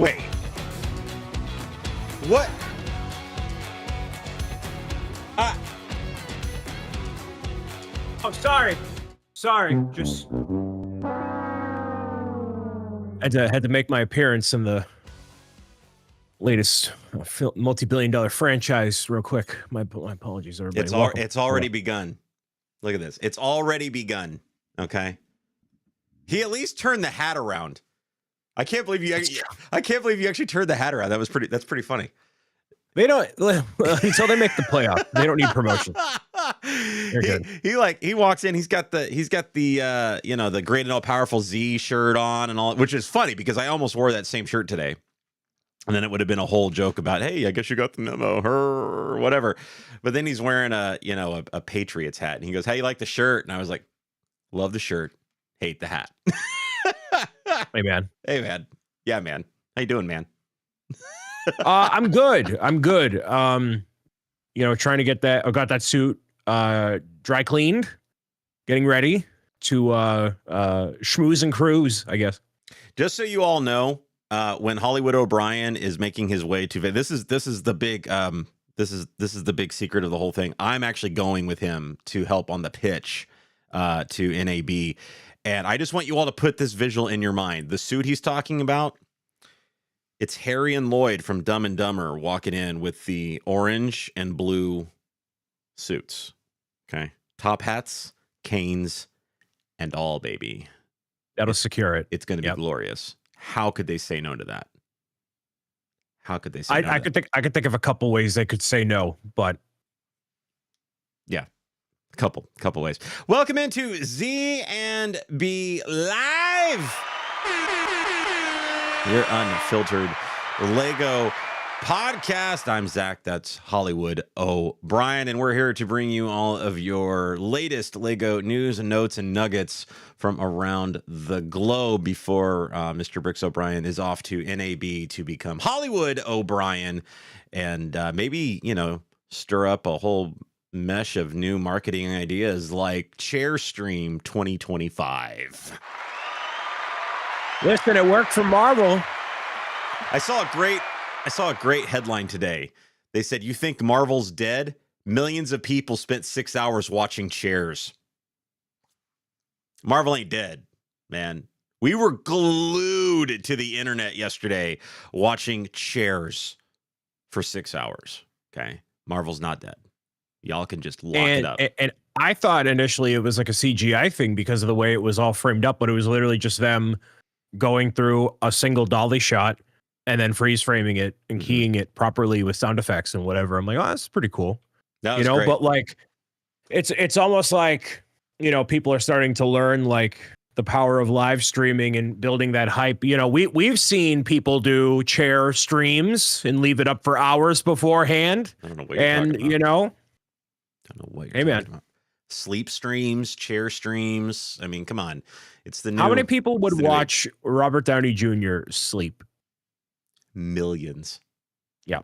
Wait. What? Oh, sorry. Just had to make my appearance in the latest multi-billion-dollar franchise real quick. My apologies, everybody. It's already begun. Look at this. It's already begun. Okay. He at least turned the hat around. I can't believe you actually turned the hat around. That's pretty funny. They don't until they make the playoff. They don't need promotion. He walks in. He's got the the great and all powerful Z shirt on and all, which is funny because I almost wore that same shirt today, and then it would have been a whole joke about, hey, I guess you got the memo, her whatever. But then he's wearing a Patriots hat, and he goes, "How you like the shirt?" And I was like, "Love the shirt, hate the hat." Hey man. Yeah, man. How you doing, man? I'm good. Trying to get that. I got that suit dry cleaned, getting ready to schmooze and cruise, I guess. Just so you all know, when Hollywood O'Brien is making his way to this is the big this is the big secret of the whole thing. I'm actually going with him to help on the pitch to NAB, and I just want you all to put this visual in your mind. The suit he's talking about. It's Harry and Lloyd from Dumb and Dumber walking in with the orange and blue suits. Okay. Top hats, canes, and all, baby. That'll secure it. It's going to be glorious. How could they say no to that? How could they say no? I could think of a couple ways they could say no, but yeah. A couple ways. Welcome into Z and B Live. Your Unfiltered Lego podcast. I'm Zach. That's Hollywood O'Brien. And we're here to bring you all of your latest Lego news and notes and nuggets from around the globe before Mr. Bricks O'Brien is off to NAB to become Hollywood O'Brien and maybe, stir up a whole mesh of new marketing ideas like Chairstream 2025. Listen, it worked for Marvel. I saw a great headline today. They said, "You think Marvel's dead? Millions of people spent 6 hours watching Chairs." Marvel ain't dead, man. We were glued to the internet yesterday watching Chairs for 6 hours. Okay, Marvel's not dead. Y'all can just lock it up. And I thought initially it was like a CGI thing because of the way it was all framed up, but it was literally just them going through a single dolly shot and then freeze framing it and keying it properly with sound effects and whatever. I'm like, oh, that's pretty cool. That was great. But like, it's almost like, people are starting to learn like the power of live streaming and building that hype. We've seen people do chair streams and leave it up for hours beforehand. I don't know what you're talking about. I don't know what you're talking about. Sleep streams, chair streams. I mean, come on. It's the new. How many people would watch Robert Downey Jr. sleep? Millions. Yeah.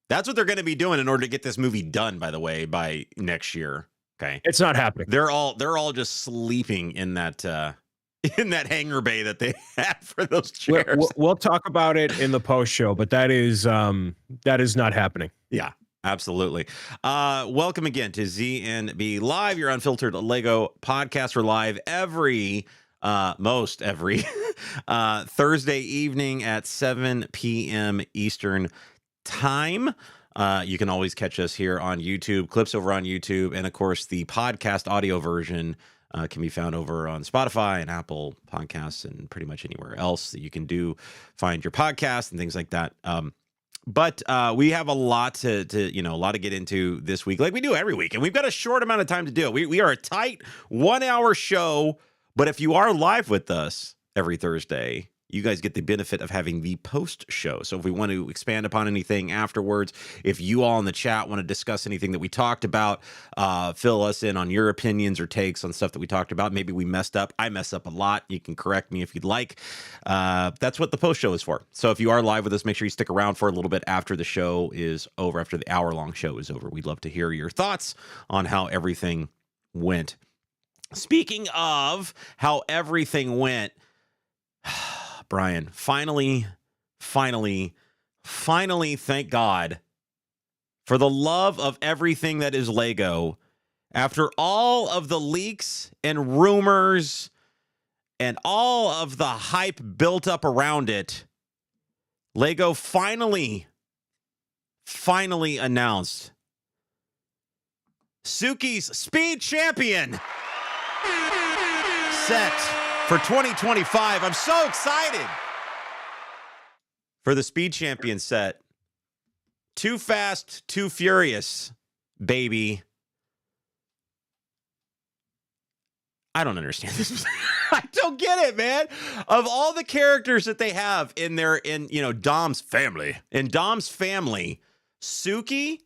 That's what they're going to be doing in order to get this movie done, by the way, by next year. Okay. It's not happening. They're all just sleeping in that hangar bay that they had for those chairs. We'll talk about it in the post show, but that is not happening. Yeah. Absolutely. Welcome again to ZNB Live, your Unfiltered Lego podcast. We're live most every Thursday evening at 7 p.m. Eastern time. You can always catch us here on YouTube, clips over on YouTube, and of course the podcast audio version can be found over on Spotify and Apple Podcasts and pretty much anywhere else that you can find your podcast and things like that. But we have a lot to get into this week, like we do every week, and we've got a short amount of time to do it. We are a tight 1 hour show, but if you are live with us every Thursday, you guys get the benefit of having the post show. So if we want to expand upon anything afterwards, if you all in the chat want to discuss anything that we talked about, fill us in on your opinions or takes on stuff that we talked about. Maybe we messed up. I mess up a lot. You can correct me if you'd like. That's what the post show is for. So if you are live with us, make sure you stick around for a little bit after the show is over, after the hour-long show is over. We'd love to hear your thoughts on how everything went. Speaking of how everything went, Brian, finally finally, thank God, for the love of everything that is Lego, after all of the leaks and rumors and all of the hype built up around it, Lego finally announced Suki's Speed Champion set for 2025. I'm so excited for the Speed Champion set. Too Fast, Too Furious, baby. I don't understand this. I don't get it, man. Of all the characters that they have in Dom's family, Suki,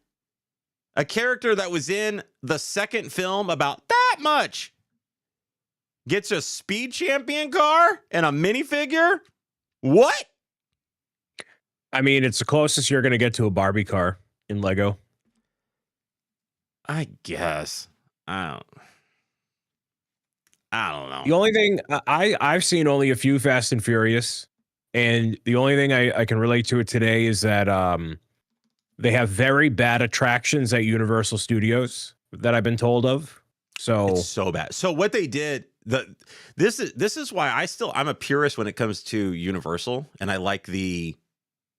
a character that was in the second film about that much, gets a Speed Champion car and a minifigure? What? I mean, it's the closest you're going to get to a Barbie car in Lego. I guess. I don't know. The only thing I've seen only a few Fast and Furious, and the only thing I can relate to it today is that they have very bad attractions at Universal Studios that I've been told of. So it's so bad. So what they did, this is why I'm a purist when it comes to Universal, and I like the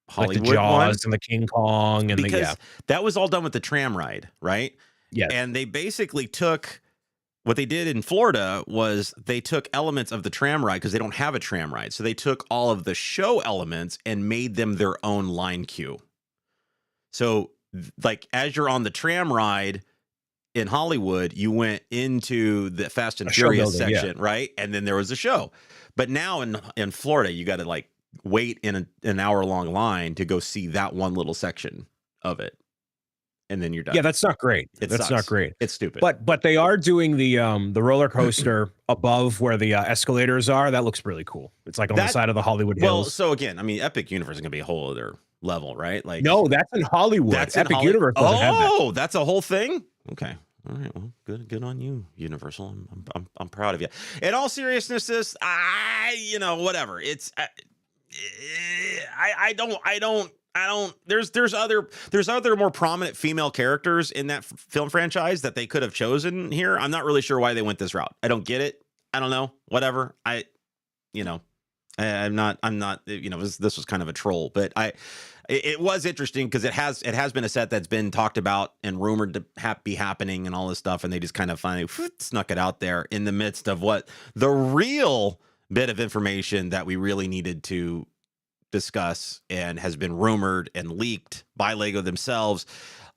Hollywood like the Jaws one and the King Kong and because that was all done with the tram ride, right? Yes. And they basically took what they did in Florida was they took elements of the tram ride because they don't have a tram ride. So they took all of the show elements and made them their own line queue. So like as you're on the tram ride in Hollywood, you went into the Fast and Furious section, right? And then there was a show. But now in Florida, you got to like wait in an hour-long line to go see that one little section of it. And then you're done. Yeah, that's not great. That's not great. It's stupid. But they are doing the roller coaster above where the escalators are. That looks really cool. It's like on the side of the Hollywood Hills. Well, so again, I mean, Epic Universe is gonna be a whole other level, right? Like no, that's in Hollywood. That's Epic Universe doesn't have that. That's a whole thing. Okay. All right. Well, good on you, Universal. I'm proud of you. In all seriousness, whatever. It's I don't. There's other more prominent female characters in that film franchise that they could have chosen here. I'm not really sure why they went this route. I don't get it. I don't know. Whatever. I'm not. This was kind of a troll, but it was interesting because it has been a set that's been talked about and rumored to be happening and all this stuff, and they just kind of finally snuck it out there in the midst of what the real bit of information that we really needed to discuss and has been rumored and leaked by Lego themselves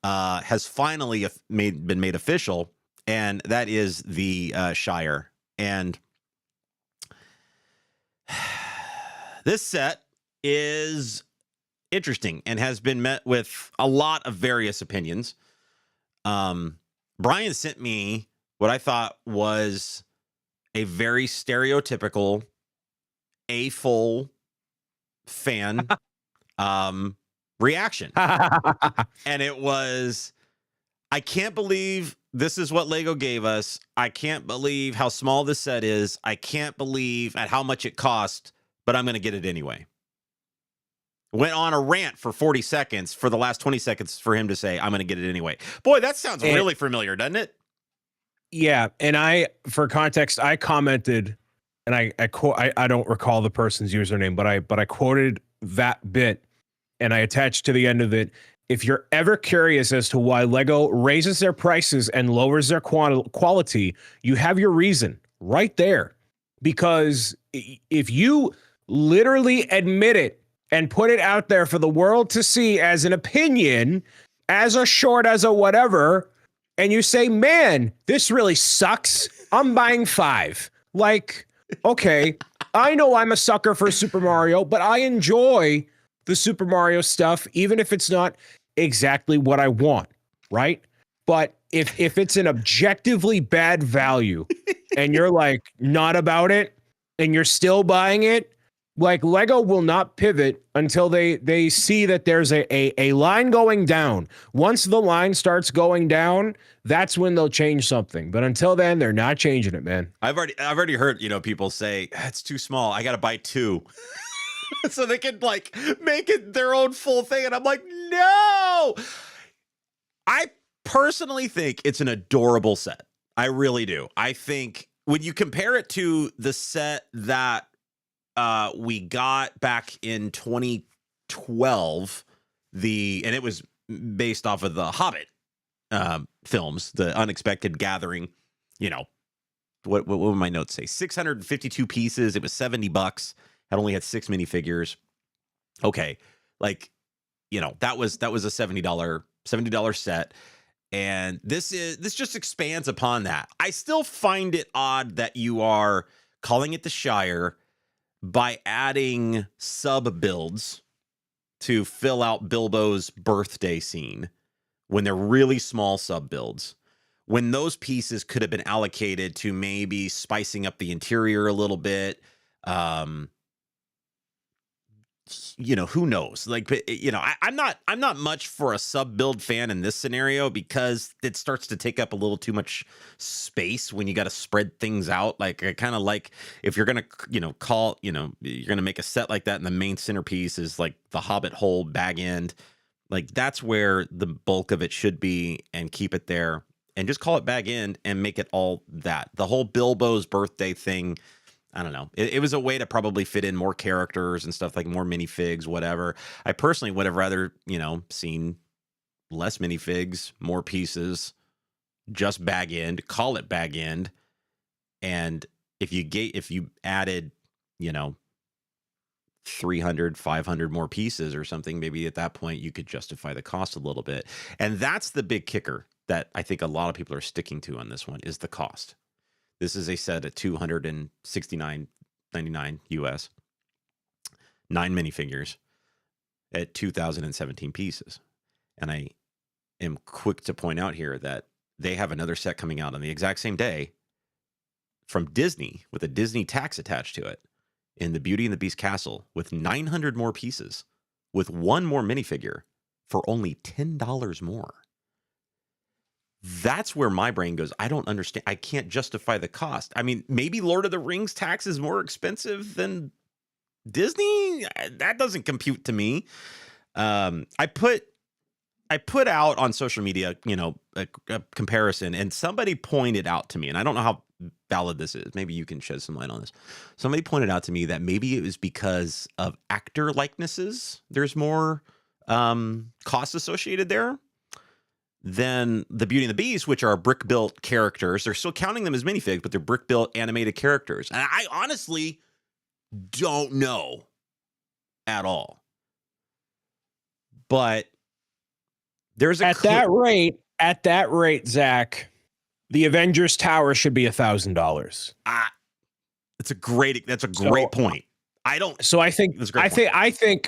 has finally been made official, and that is the Shire. And this set is interesting and has been met with a lot of various opinions. Brian sent me what I thought was a very stereotypical A-full fan reaction. And it was, I can't believe this is what Lego gave us. I can't believe how small this set is. I can't believe at how much it cost, but I'm going to get it anyway. Went on a rant for 40 seconds for the last 20 seconds for him to say, I'm going to get it anyway. Boy, that sounds really familiar, doesn't it? Yeah. And for context, I commented, and I don't recall the person's username, but I quoted that bit and I attached to the end of it. If you're ever curious as to why Lego raises their prices and lowers their quality, you have your reason right there. Because if you literally admit it and put it out there for the world to see as an opinion, as a short, as a whatever, and you say, man, this really sucks, I'm buying 5. Like, okay, I know I'm a sucker for Super Mario, but I enjoy the Super Mario stuff, even if it's not exactly what I want, right? But if it's an objectively bad value and you're like not about it and you're still buying it, like Lego will not pivot until they see that there's a line going down. Once the line starts going down, that's when they'll change something. But until then, they're not changing it, man. I've already heard, people say it's too small. I got to buy 2. so they can like make it their own full thing. And I'm like, no. I personally think it's an adorable set. I really do. I think when you compare it to the set that we got back in 2012, and it was based off of the Hobbit films, the Unexpected Gathering. You know, what would my notes say? 652 pieces. It was $70. Had only had 6 minifigures. Okay, like, you know, that was a $70 set. And this just expands upon that. I still find it odd that you are calling it the Shire by adding sub builds to fill out Bilbo's birthday scene when they're really small sub builds, when those pieces could have been allocated to maybe spicing up the interior a little bit. You know, who knows? Like, you know, I'm not much for a sub build fan in this scenario because it starts to take up a little too much space when you got to spread things out. Like, I kind of like if you're gonna, you know, you're gonna make a set like that, and the main centerpiece is like the Hobbit hole bag end. Like, that's where the bulk of it should be, and keep it there, and just call it bag end and make it all that. The whole Bilbo's birthday thing, I don't know. It was a way to probably fit in more characters and stuff, like more minifigs, whatever. I personally would have rather, you know, seen less minifigs, more pieces, just bag end, call it bag end. And if you added, you know, 300, 500 more pieces or something, maybe at that point you could justify the cost a little bit. And that's the big kicker that I think a lot of people are sticking to on this one, is the cost. This is a set at $269.99 US, 9 minifigures at 2,017 pieces. And I am quick to point out here that they have another set coming out on the exact same day from Disney with a Disney tax attached to it, in the Beauty and the Beast castle, with 900 more pieces, with 1 more minifigure for only $10 more. That's where my brain goes. I don't understand. I can't justify the cost. I mean, maybe Lord of the Rings tax is more expensive than Disney. That doesn't compute to me. I put out on social media, you know, a comparison, and somebody pointed out to me, and I don't know how valid this is. Maybe you can shed some light on this. Somebody pointed out to me that maybe it was because of actor likenesses. There's more costs associated there than the Beauty and the Beast, which are brick-built characters. They're still counting them as minifigs, but they're brick-built animated characters. And I honestly don't know at all. But there's at that rate, Zach, the Avengers Tower should be $1,000. That's a great point. So I think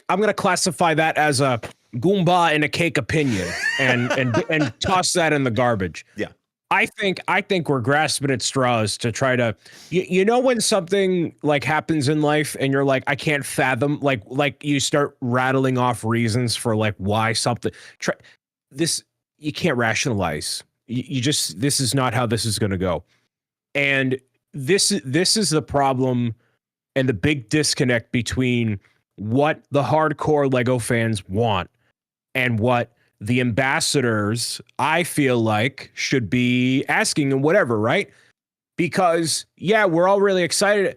I'm going to classify that as a Goomba and a cake opinion, and toss that in the garbage. Yeah. I think we're grasping at straws to try to, you know, when something like happens in life and you're like, I can't fathom, like you start rattling off reasons for like why something, you can't rationalize. This is not how this is going to go. And this is the problem and the big disconnect between what the hardcore Lego fans want and what the ambassadors, I feel like, should be asking and whatever, right? Because yeah, we're all really excited.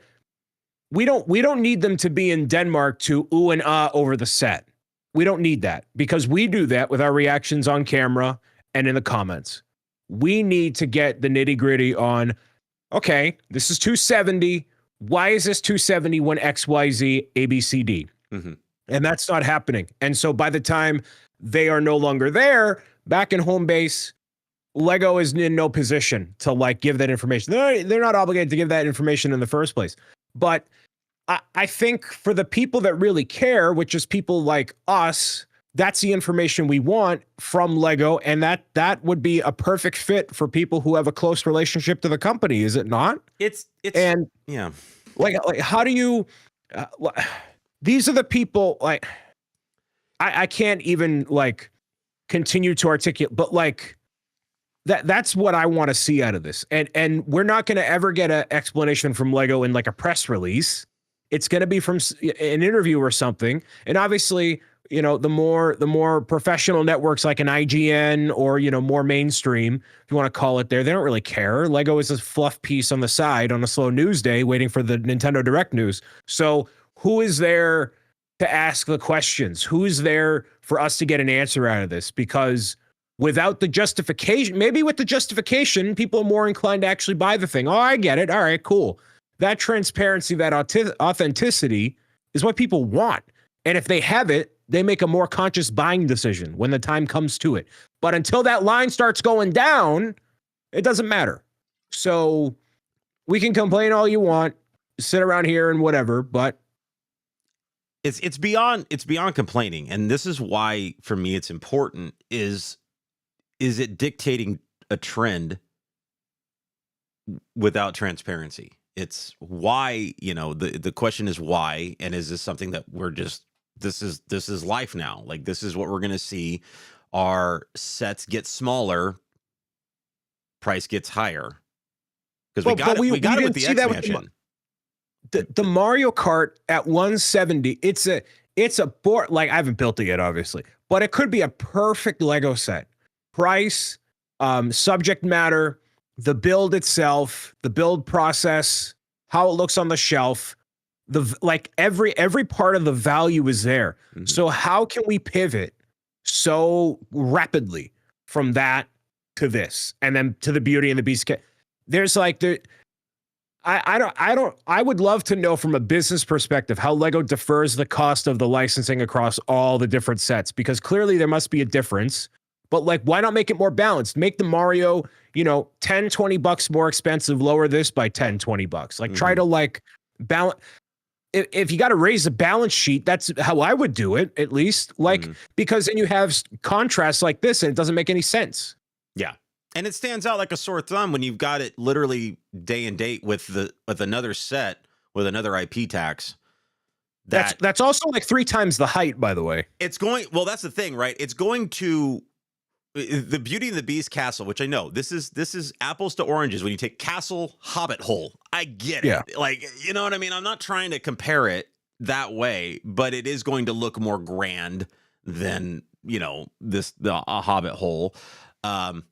We don't need them to be in Denmark to ooh and ah over the set. We don't need that, because we do that with our reactions on camera and in the comments. We need to get the nitty-gritty on, okay, this is 270. Why is this 270 when XYZ ABCD? Mm-hmm. And that's not happening. And so by the time they are no longer there, back in home base, Lego is in no position to like give that information. They're not obligated to give that information in the first place. But I think for the people that really care, which is people like us, that's the information we want from Lego, and that would be a perfect fit for people who have a close relationship to the company, is it not? It's and yeah. Like how do you? These are the people like I can't even like continue to articulate, but like that's what I want to see out of this, and we're not going to ever get an explanation from Lego in like a press release. It's going to be from an interview or something. And obviously, you know, the more professional networks like an IGN or, you know, more mainstream, if you want to call it there, they don't really care. Lego is a fluff piece on the side on a slow news day waiting for the Nintendo Direct news. So who is there to ask the questions? Who's there for us to get an answer out of this? Because without the justification, maybe with the justification, people are more inclined to actually buy the thing. Oh, I get it. All right, cool. That transparency, that authenticity is what people want. And if they have it, they make a more conscious buying decision when the time comes to it. But until that line starts going down, it doesn't matter. So we can complain all you want, sit around here and whatever, but it's beyond complaining. And this is why, for me, it's important is it dictating a trend without transparency? It's why, you know, the question is why, and is this something that we're just, this is life now. Like, this is what we're going to see. Our sets get smaller, price gets higher. Because we got it with the expansion. The Mario Kart at 170, it's a board, like, I haven't built it yet, obviously, but it could be a perfect Lego set. Price, subject matter, the build itself, the build process, how it looks on the shelf, like every part of the value is there. Mm-hmm. So how can we pivot so rapidly from that to this, and then to the Beauty and the Beast? There's like I would love to know from a business perspective how Lego defers the cost of the licensing across all the different sets, because clearly there must be a difference. But like, why not make it more balanced? Make the Mario, you know, $10-20 more expensive, lower this by $10-20. Like, try to like balance. If you got to raise the balance sheet, that's how I would do it, at least. Like, because then you have contrasts like this and it doesn't make any sense. Yeah. And it stands out like a sore thumb when you've got it literally day and date with another set with another IP tax. That's also like 3 times the height, by the way. It's going, well, that's the thing, right? It's going to the Beauty and the Beast castle, which I know this is apples to oranges when you take castle hobbit hole. I get it. Like, you know what I mean? I'm not trying to compare it that way, but it is going to look more grand than, you know, the hobbit hole. That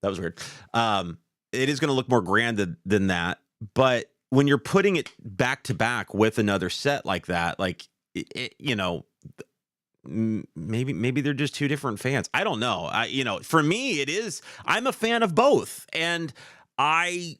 was weird. It is going to look more grand than that. But when you're putting it back to back with another set like that, like, you know, maybe they're just two different fans. I don't know. You know, for me, it is. I'm a fan of both, and I've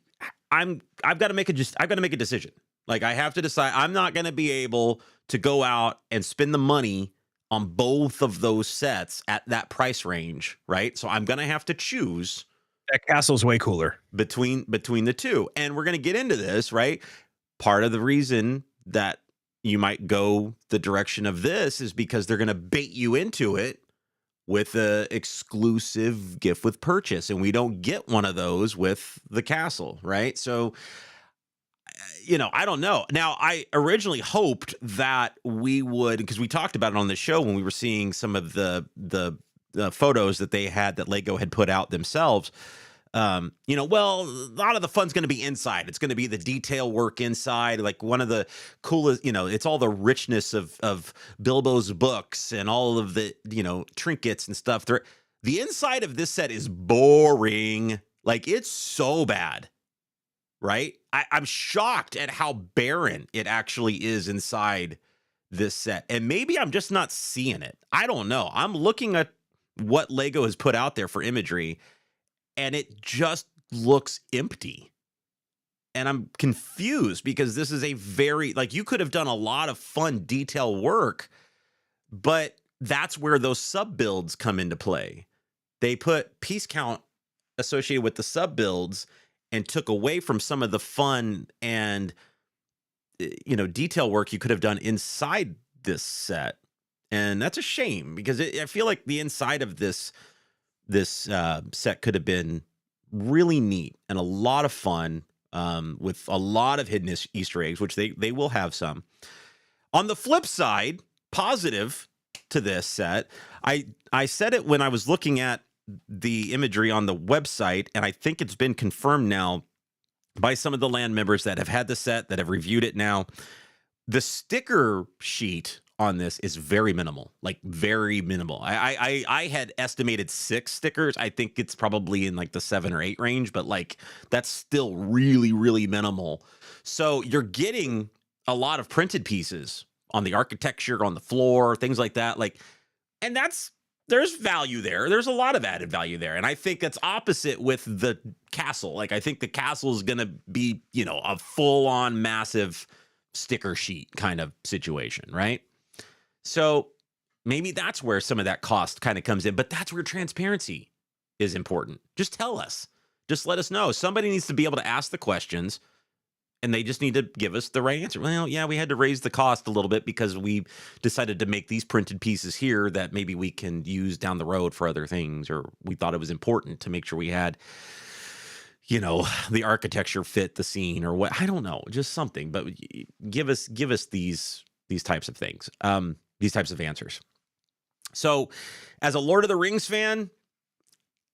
got to make a decision. Like, I have to decide. I'm not going to be able to go out and spend the money on both of those sets at that price range, right? So I'm going to have to choose. That castle's way cooler between the two. And we're going to get into this, right? Part of the reason that you might go the direction of this is because they're going to bait you into it with a exclusive gift with purchase. And we don't get one of those with the castle, right? So, you know, I don't know. Now, I originally hoped that we would, because we talked about it on the show when we were seeing some of the photos that they had, that Lego had put out themselves. You know, well, a lot of the fun's going to be inside. It's going to be the detail work inside. Like, one of the coolest, you know, it's all the richness of Bilbo's books and all of the, you know, trinkets and stuff. The inside of this set is boring. Like, it's so bad, right? I'm shocked at how barren it actually is inside this set. And maybe I'm just not seeing it. I don't know. I'm looking at what Lego has put out there for imagery, and it just looks empty. And I'm confused, because this is a very, like, you could have done a lot of fun detail work, but that's where those sub builds come into play. They put piece count associated with the sub builds and took away from some of the fun and, you know, detail work you could have done inside this set. And that's a shame, because I feel like the inside of this set could have been really neat and a lot of fun, with a lot of hidden Easter eggs, which they will have some. On the flip side, positive to this set, I said it when I was looking at the imagery on the website, and I think it's been confirmed now by some of the land members that have had the set, that have reviewed it now. The sticker sheet on this is very minimal, like very minimal. I had estimated 6 stickers. I think it's probably in like the 7 or 8 range, but like that's still really, really minimal. So you're getting a lot of printed pieces on the architecture, on the floor, things like that. Like, and there's value there. There's a lot of added value there. And I think that's opposite with the castle. Like, I think the castle is going to be, a full on massive sticker sheet kind of situation, right? So maybe that's where some of that cost kind of comes in, but that's where transparency is important. Just tell us, just let us know. Somebody needs to be able to ask the questions, and they just need to give us the right answer. Well, yeah, we had to raise the cost a little bit because we decided to make these printed pieces here that maybe we can use down the road for other things, or we thought it was important to make sure we had, the architecture fit the scene, or what. I don't know, just something. But give us these types of things, these types of answers. So, as a Lord of the Rings fan,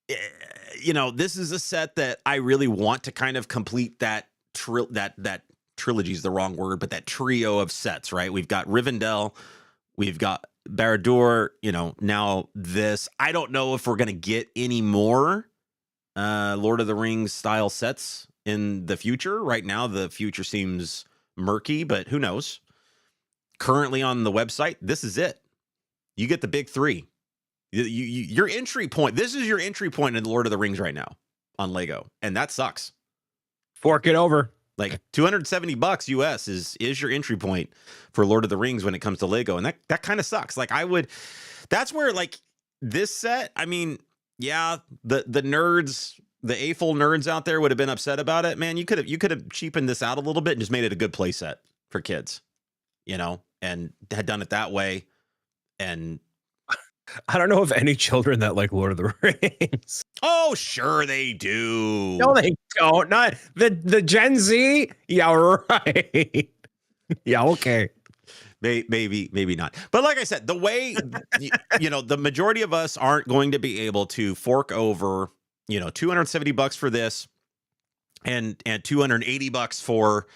this is a set that I really want to kind of complete that trilogy is the wrong word, but that trio of sets, right? We've got Rivendell, we've got Barad-dûr, now this. I don't know if we're going to get any more Lord of the Rings style sets in the future. Right now, the future seems murky, but who knows? Currently on the website, this is it. You get the big 3. Your entry point. This is your entry point in Lord of the Rings right now on Lego, and that sucks. Fork it over. Like $270 US is your entry point for Lord of the Rings when it comes to Lego, and that kind of sucks. Like, that's where, like, this set, I mean, yeah, the nerds, the AFOL nerds out there would have been upset about it. Man, you could have cheapened this out a little bit and just made it a good play set for kids, and had done it that way. And I don't know of any children that like Lord of the Rings. Oh, sure they do. No, they don't. Not the Gen Z. Yeah, right. Yeah, okay. Maybe not. But like I said, the way, the majority of us aren't going to be able to fork over, $270 for this and $280 for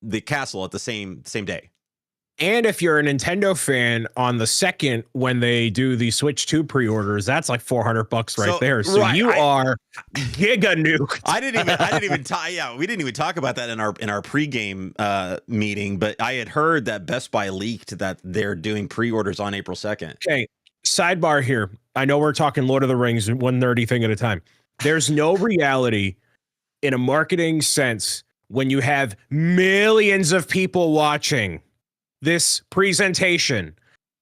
the castle at the same day. And if you're a Nintendo fan, on the 2nd, when they do the Switch 2 pre-orders, that's like $400 right there. So right, you are giga nuked. I didn't even talk. Yeah, we didn't even talk about that in our pregame meeting. But I had heard that Best Buy leaked that they're doing pre-orders on April 2nd. Okay, sidebar here. I know we're talking Lord of the Rings, one nerdy thing at a time. There's no reality in a marketing sense when you have millions of people watching this presentation.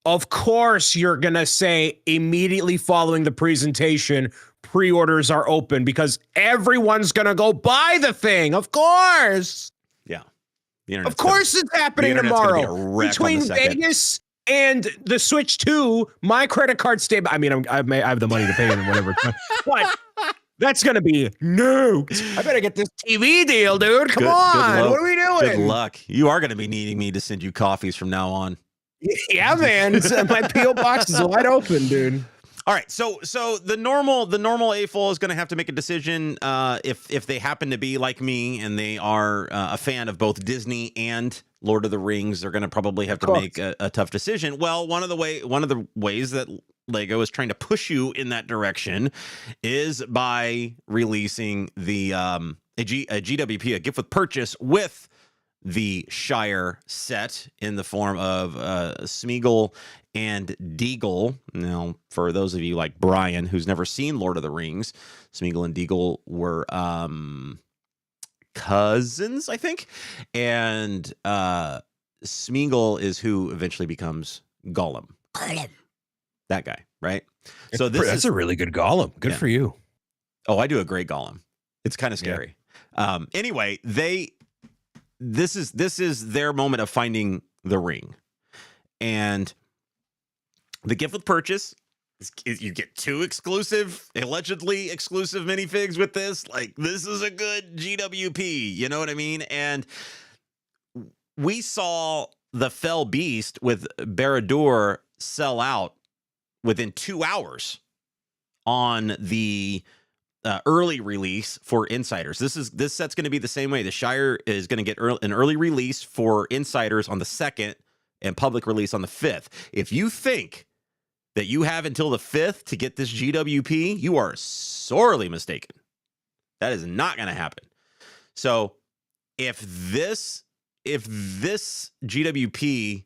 Of course, you're going to say immediately following the presentation, pre-orders are open, because everyone's going to go buy the thing. Of course. Yeah. Of course it's happening tomorrow. Between Vegas and the Switch 2, my credit card statement. I mean, I have the money to pay them whatever. But that's going to be nuked. I better get this TV deal, dude. Come on. What are we doing? Good luck. You are going to be needing me to send you coffees from now on. Yeah, man. My P.O. box is wide open, dude. All right. So the normal AFOL is going to have to make a decision if they happen to be like me and they are a fan of both Disney and Lord of the Rings. They're going to probably have to make a tough decision. Well, one of the ways that Lego is trying to push you in that direction is by releasing the a GWP, a gift with purchase, with the Shire set in the form of Smeagol and Deagle. Now, for those of you like Brian who's never seen Lord of the Rings, Smeagol and Deagle were cousins, I think, and Smeagol is who eventually becomes Gollum. That guy, right? So that's a really good Gollum. Good for you. Oh, I do a great Gollum. It's kind of scary. Yeah. Anyway, this is their moment of finding the ring, and the gift with purchase is you get 2 allegedly exclusive minifigs with this. Like, this is a good GWP. You know what I mean? And we saw the Fell Beast with Barad-dûr sell out within 2 hours on the early release for insiders. This set's going to be the same way. The Shire is going to get an early release for insiders on the 2nd and public release on the 5th. If you think that you have until the 5th to get this GWP, you are sorely mistaken. That is not going to happen. So if this GWP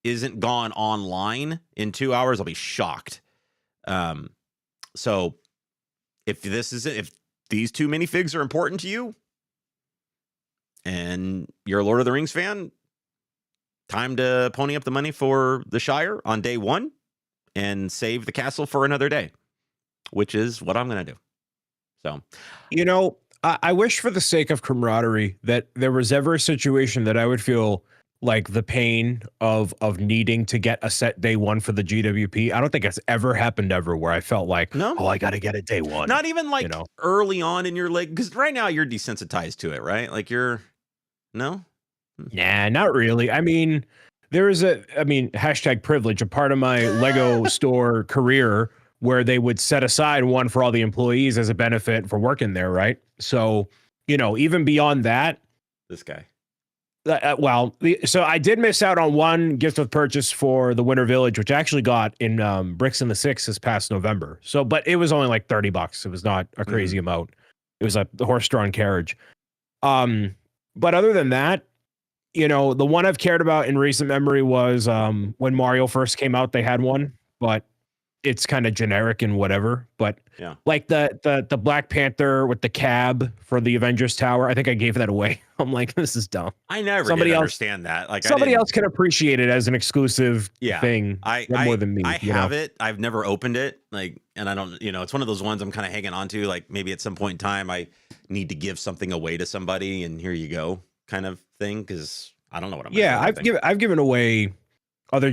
isn't gone online in 2 hours, I'll be shocked. So if these two minifigs are important to you and you're a Lord of the Rings fan, time to pony up the money for the Shire on day 1 and save the castle for another day, which is what I'm going to do. So, I wish for the sake of camaraderie that there was ever a situation that I would feel like the pain of needing to get a set day 1 for the GWP. I don't think it's ever happened ever where I felt like, I got to get it day 1. Not even like early on in your leg, because right now you're desensitized to it, right? Like no? Nah, not really. I mean, hashtag privilege, a part of my Lego store career where they would set aside one for all the employees as a benefit for working there, right? So, even beyond that, this guy. So I did miss out on one gift with purchase for the Winter Village, which I actually got in Bricks in the Six this past November. So, but it was only like $30. It was not a crazy amount. It was like the horse-drawn carriage. But other than that, the one I've cared about in recent memory was when Mario first came out, they had one, but it's kind of generic and whatever. But yeah, like the Black Panther with the cab for the Avengers Tower, I think I gave that away. I'm like, this is dumb. I never did understand that. Like somebody else can appreciate it as an exclusive thing. More than me. I have it. I've never opened it. Like, and I don't. It's one of those ones I'm kind of hanging on to. Like maybe at some point in time, I need to give something away to somebody, and here you go, kind of thing. Because I don't know what I'm. Yeah, I've given away other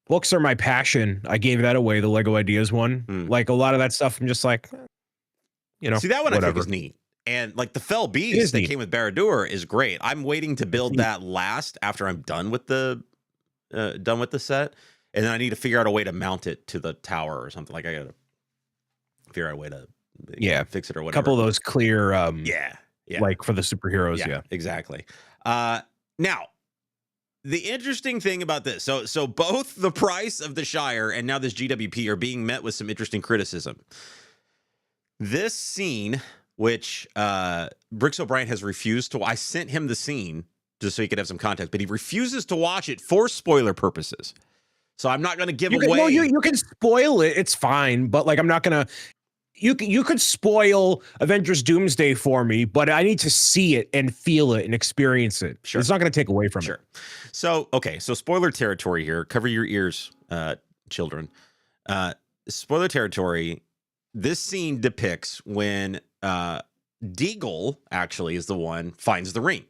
books are my passion. I gave that away, the Lego Ideas one. Like a lot of that stuff, I'm just like, See, that one whatever. I think is neat. And like the Fell Beast that came with Barad-dûr is great. I'm waiting to build that last after I'm done with the set. And then I need to figure out a way to mount it to the tower or something. Like I gotta figure out a way to fix it or whatever. A couple of those clear like for the superheroes. Yeah. Exactly. Now the interesting thing about this, so both the price of the Shire and now this GWP are being met with some interesting criticism. This scene, which Bricks O'Brien has refused to, I sent him the scene just so he could have some context, but he refuses to watch it for spoiler purposes. So I'm not going to give away. No, you can spoil it. It's fine, but like I'm not going to. You could spoil Avengers Doomsday for me, but I need to see it and feel it and experience it. Sure. It's not going to take away from it. So, okay. So spoiler territory here. Cover your ears, children. Spoiler territory. This scene depicts when Deagle actually is the one finds the ring.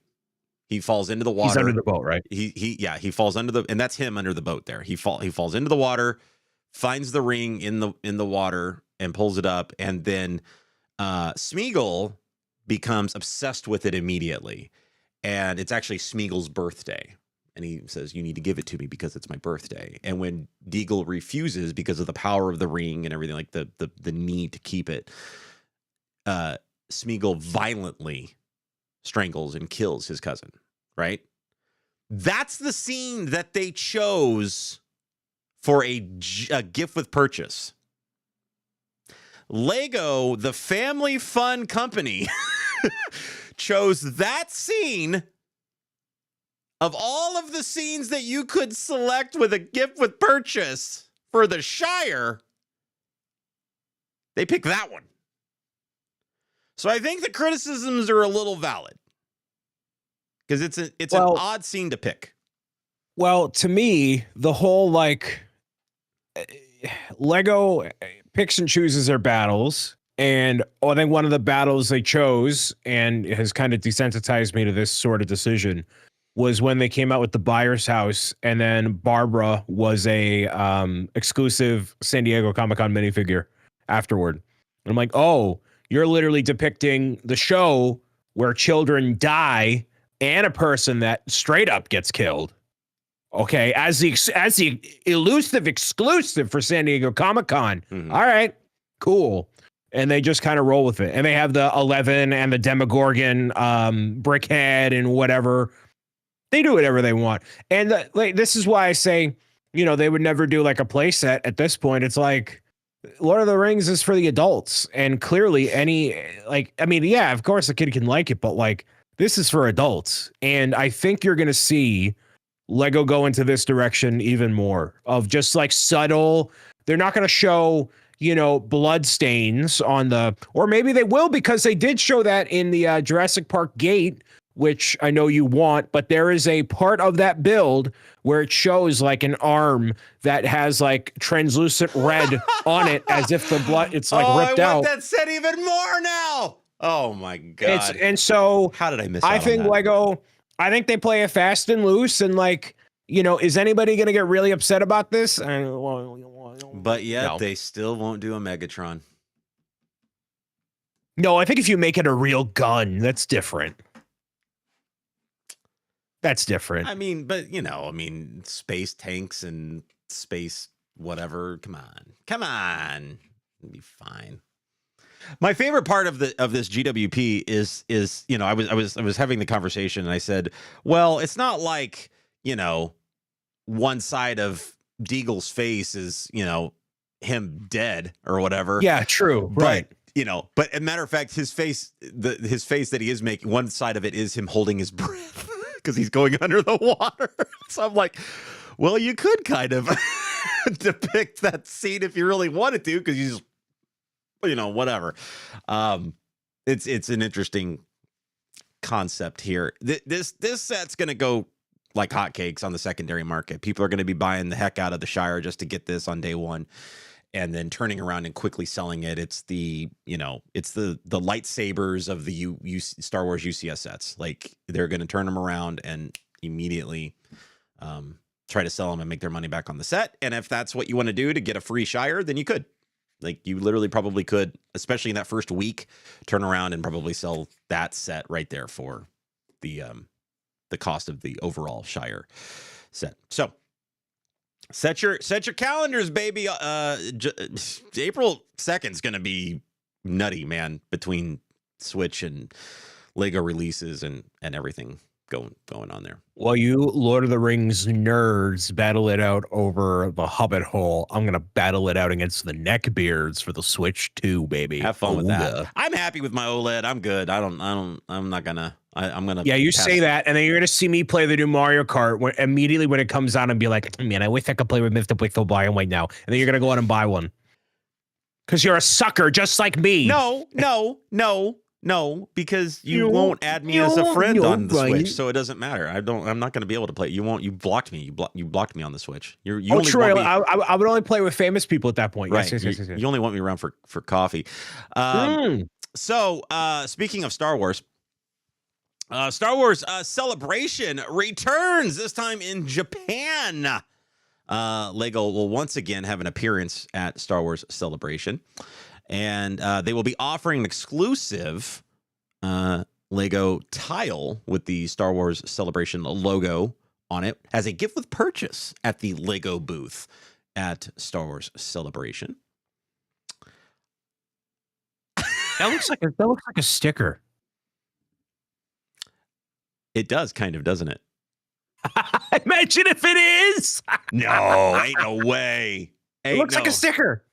He falls into the water. He's under the boat, right? He falls under and that's him under the boat there. He falls into the water, finds the ring in the water and pulls it up, and then Smeagol becomes obsessed with it immediately. And it's actually Smeagol's birthday. And he says, you need to give it to me because it's my birthday. And when Deagle refuses because of the power of the ring and everything, like the need to keep it, Smeagol violently strangles and kills his cousin, right? That's the scene that they chose for a gift with purchase. Lego, the family fun company, chose that scene of all of the scenes that you could select with a gift with purchase for the Shire. They picked that one. So I think the criticisms are a little valid because it's an odd scene to pick. Well, to me, the whole Lego picks and chooses their battles, and I think one of the battles they chose and has kind of desensitized me to this sort of decision was when they came out with the Buyer's House, and then Barbara was a exclusive San Diego Comic-Con minifigure afterward. And I'm like, oh, you're literally depicting the show where children die and a person that straight up gets killed. Okay, as the elusive exclusive for San Diego Comic-Con. Mm-hmm. All right, cool. and they just kind of roll with it. And they have the 11 and the Demogorgon brickhead and whatever. They do whatever they want. And like, this is why I say, you know, they would never do like a play set at this point. It's like Lord of the Rings is for the adults. And clearly I mean, yeah, of course a kid can like it, but like this is for adults. And I think you're going to see Lego go into this direction even more of just like subtle. They're not going to show, you know, blood stains on or maybe they will, because they did show that in the Jurassic Park gate, which I know you want, but there is a part of that build where it shows like an arm that has like translucent red on it, as if the blood, it's like ripped out. I want that set even more now. Oh my God. And so how did I miss out I think on that? Lego, I think they play it fast and loose, and like, you know, is anybody going to get really upset about this? But yet no. They still won't do a Megatron. No, I think if you make it a real gun, that's different. That's different. I mean, but you know, I mean, space tanks and space whatever. Come on, it'll be fine. My favorite part of this GWP is you know, I was having the conversation and I said, well, it's not like, you know, one side of Deagle's face is, you know, him dead or whatever. Yeah, true. But, right. you know, but as a matter of fact, his face that he is making, one side of it is him holding his breath because he's going under the water. So I'm like, well, you could kind of depict that scene if you really wanted to, because he's, you know, whatever. It's an interesting concept here. This set's going to go like hotcakes on the secondary market. People are going to be buying the heck out of the Shire just to get this on day one, and then turning around and quickly selling it. It's the, you know, it's the lightsabers of the Star Wars UCS sets. Like, they're going to turn them around and immediately try to sell them and make their money back on the set. And if that's what you want to do to get a free Shire, then you could. Like, you literally probably could, especially in that first week, turn around and probably sell that set right there for the cost of the overall Shire set. So set your calendars, baby. April 2nd is going to be nutty, man, between Switch and Lego releases and everything going on there. While you Lord of the Rings nerds battle it out over the Hobbit hole, I'm gonna battle it out against the neckbeards for the Switch 2, baby. Have fun with that. I'm happy with my OLED. I'm good. I'm not gonna. I'm gonna. Yeah, you say that, and then you're gonna see me play the new Mario Kart immediately when it comes out, and be like, man, I wish I could play with Mr. Pixel Black and White now. And then you're gonna go out and buy one because you're a sucker, just like me. No, because you won't add me as a friend on the Switch, so it doesn't matter. I'm not going to be able to play. You won't. You blocked me. You blocked me on the Switch. You only true. want me, I would only play with famous people at that point. Right. Yes. You only want me around for coffee. So speaking of Star Wars Celebration returns, this time in Japan. Lego will once again have an appearance at Star Wars Celebration. And they will be offering an exclusive Lego tile with the Star Wars Celebration logo on it as a gift with purchase at the Lego booth at Star Wars Celebration. That looks like a sticker. It does, kind of, doesn't it? Imagine if it is. No, ain't no way. It looks like a sticker.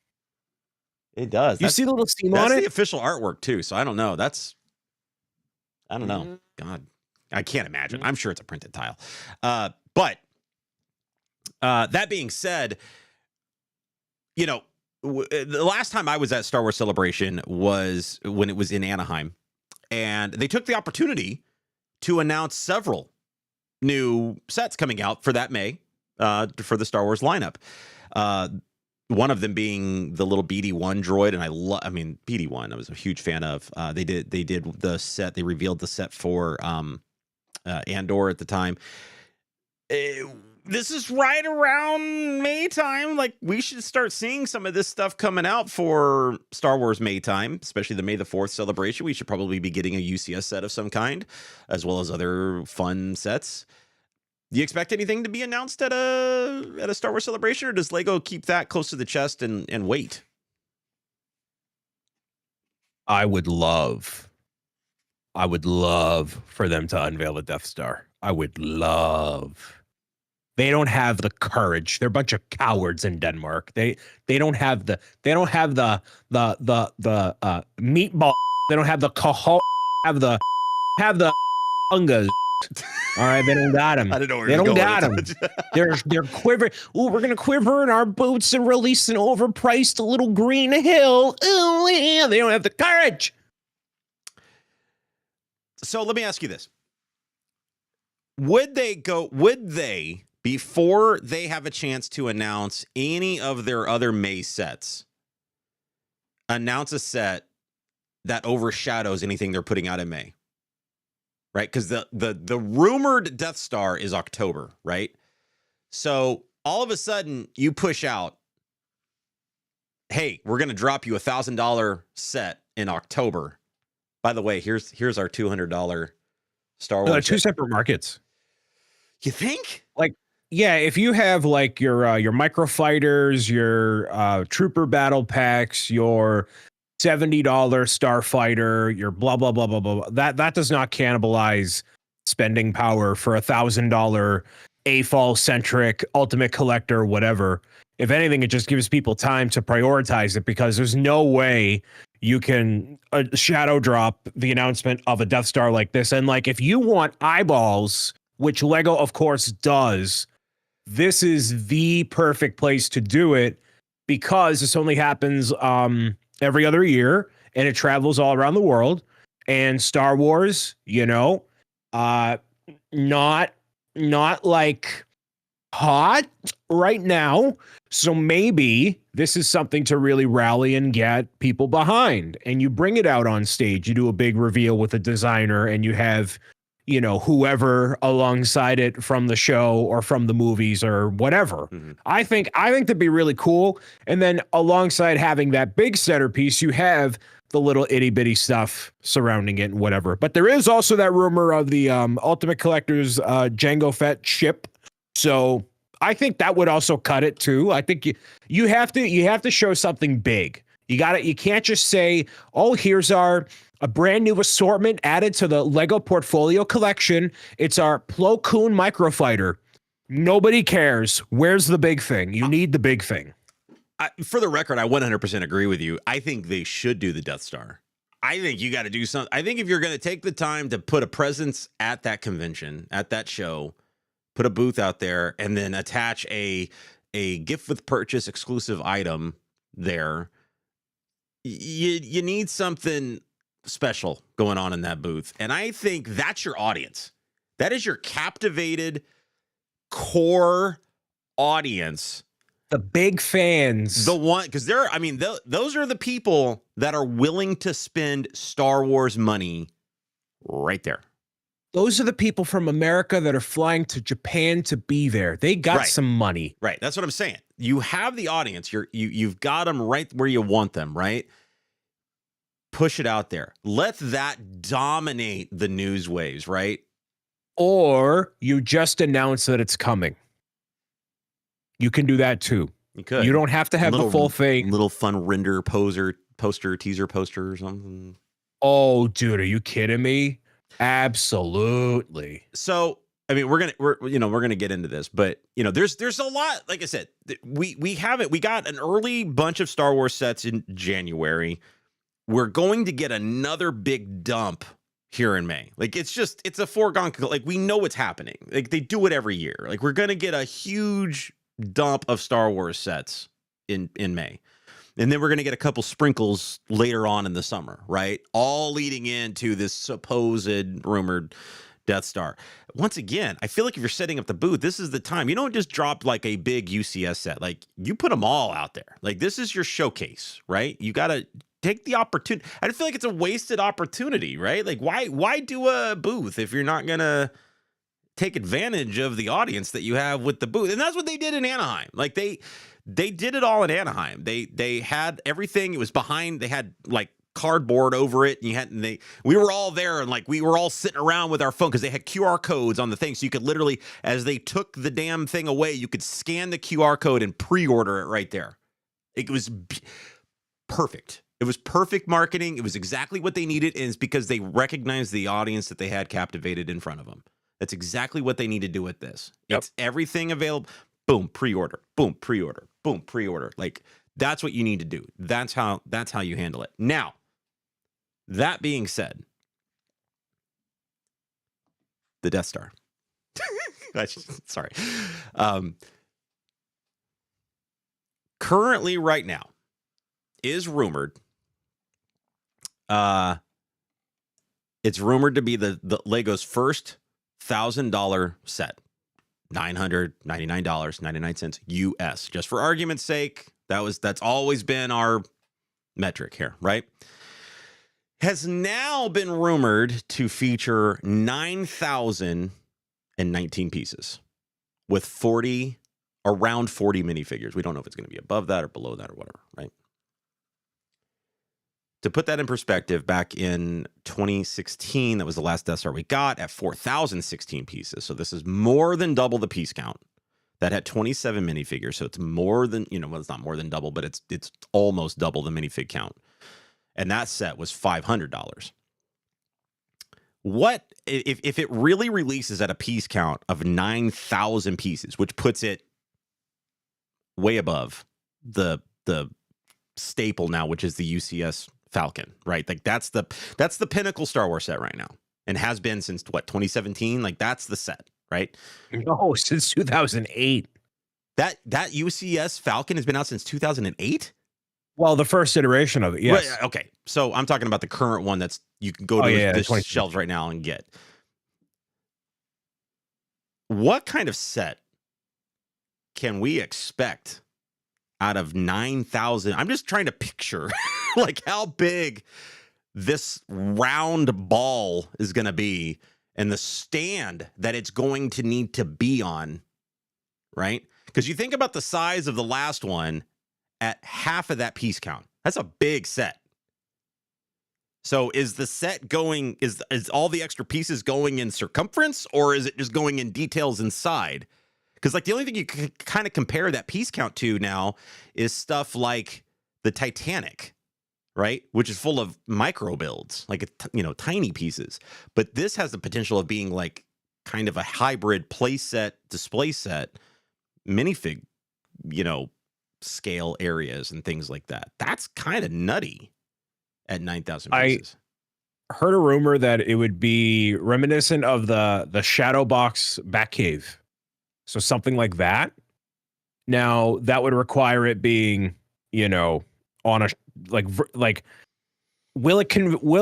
It does. You see the little steam on it? That's the official artwork too. So I don't know. I don't know. God, I can't imagine. I'm sure it's a printed tile. But that being said, you know, the last time I was at Star Wars Celebration was when it was in Anaheim, and they took the opportunity to announce several new sets coming out for that May for the Star Wars lineup. One of them being the little BD-1 droid, and I mean BD-1, I was a huge fan of. They did the set. They revealed the set for Andor at the time. This is right around May time. Like, we should start seeing some of this stuff coming out for Star Wars May time, especially the May the 4th celebration. We should probably be getting a UCS set of some kind, as well as other fun sets. Do you expect anything to be announced at a Star Wars Celebration, or does Lego keep that close to the chest and wait? I would love for them to unveil the Death Star. I would love. They don't have the courage. They're a bunch of cowards in Denmark. They don't have the meatball. They don't have the have the ungas. All right, they don't got them. I didn't know where they he was don't going got with them. They're quivering. Ooh, we're gonna quiver in our boots and release an overpriced little green hill. Ooh, yeah, they don't have the courage. So let me ask you this. Would they, before they have a chance to announce any of their other May sets, announce a set that overshadows anything they're putting out in May? Right? Because the rumored Death Star is October, right? So all of a sudden you push out, hey, we're going to drop you $1,000 set in October. By the way, here's our $200 Star Wars. No, two separate markets. You think? Like, yeah, if you have like your microfighters, your trooper battle packs, your $70 starfighter, your blah blah blah blah blah, that does not cannibalize spending power for $1,000 AFOL centric ultimate collector, whatever. If anything, it just gives people time to prioritize it, because there's no way you can shadow drop the announcement of a Death Star like this. And like, if you want eyeballs, which Lego of course does, this is the perfect place to do it, because this only happens every other year and it travels all around the world. And Star Wars, not like hot right now. So maybe this is something to really rally and get people behind. And you bring it out on stage. You do a big reveal with a designer, and you have, whoever alongside it from the show or from the movies or whatever. Mm-hmm. I think that'd be really cool. And then alongside having that big centerpiece, you have the little itty bitty stuff surrounding it and whatever. But there is also that rumor of the Ultimate Collector's Jango Fett ship. So I think that would also cut it too. I think you have to show something big. You can't just say, oh, here's a brand new assortment added to the Lego portfolio collection. It's our Plo Koon microfighter. Nobody cares. Where's the big thing? You need the big thing. For the record, I 100% agree with you. I think they should do the Death Star. I think you got to do something. I think if you're going to take the time to put a presence at that convention, at that show, put a booth out there, and then attach a gift with purchase exclusive item there, you need something special going on in that booth. And I think that's your audience. That is your captivated core audience. The big fans. The one, because those are the people that are willing to spend Star Wars money right there. Those are the people from America that are flying to Japan to be there. They got some money. Right. That's what I'm saying. You have the audience. You've got them right where you want them, right? Push it out there. Let that dominate the news waves, right? Or you just announce that it's coming. You can do that too. You could. You don't have to have the full thing. Little fun render teaser poster or something. Oh, dude, are you kidding me? Absolutely. So, I mean, we're gonna get into this, but there's a lot. Like I said, we got an early bunch of Star Wars sets in January. We're going to get another big dump here in May. Like, it's a foregone. Like, we know what's happening. Like, they do it every year. Like, we're gonna get a huge dump of Star Wars sets in May. And then we're going to get a couple sprinkles later on in the summer, right? All leading into this supposed rumored Death Star. Once again, I feel like if you're setting up the booth, this is the time. You don't just drop like a big UCS set. Like, you put them all out there. Like, this is your showcase, right? You got to take the opportunity. I feel like it's a wasted opportunity, right? Like, why do a booth if you're not going to take advantage of the audience that you have with the booth? And that's what they did in Anaheim. Like, they did it all in Anaheim. They had everything. It was behind. They had like cardboard over it, and we were all there, and like we were all sitting around with our phone because they had QR codes on the thing, so you could literally, as they took the damn thing away, you could scan the QR code and pre-order it right there. It was perfect. It was perfect marketing. It was exactly what they needed, and it's because they recognized the audience that they had captivated in front of them. That's exactly what they need to do with this. Yep. It's everything available. Boom, pre-order. Boom, pre-order. Boom, pre-order. Like, that's what you need to do. That's how you handle it. Now, that being said, the Death Star. Sorry. Currently, right now, is rumored. It's rumored to be the Lego's first $1,000 set. $999.99 US. Just for argument's sake, that's always been our metric here, right? Has now been rumored to feature 9,019 pieces with around 40 minifigures. We don't know if it's going to be above that or below that or whatever, right? To put that in perspective, back in 2016, that was the last Death Star we got at 4,016 pieces. So this is more than double the piece count. That had 27 minifigures, so it's more than, well, it's not more than double, but it's almost double the minifig count. And that set was $500. What if it really releases at a piece count of 9,000 pieces, which puts it way above the staple now, which is the UCS Falcon, right? Like that's the pinnacle Star Wars set right now, and has been since 2017. Like that's the set, right? No, since 2008. That UCS Falcon has been out since 2008. Well, the first iteration of it, yes. Right, okay, so I'm talking about the current one that's you can go to the shelves right now and get. What kind of set can we expect out of 9,000? I'm just trying to picture like how big this round ball is going to be and the stand that it's going to need to be on, right? Because you think about the size of the last one at half of that piece count. That's a big set. So is the set going, is all the extra pieces going in circumference, or is it just going in details inside? Because like the only thing you can kind of compare that piece count to now is stuff like the Titanic, right? Which is full of micro builds, like, tiny pieces. But this has the potential of being like kind of a hybrid play set, display set, minifig, scale areas and things like that. That's kind of nutty at 9,000 pieces. I heard a rumor that it would be reminiscent of the Shadow Box Batcave. So something like that. Now that would require it being, on a like will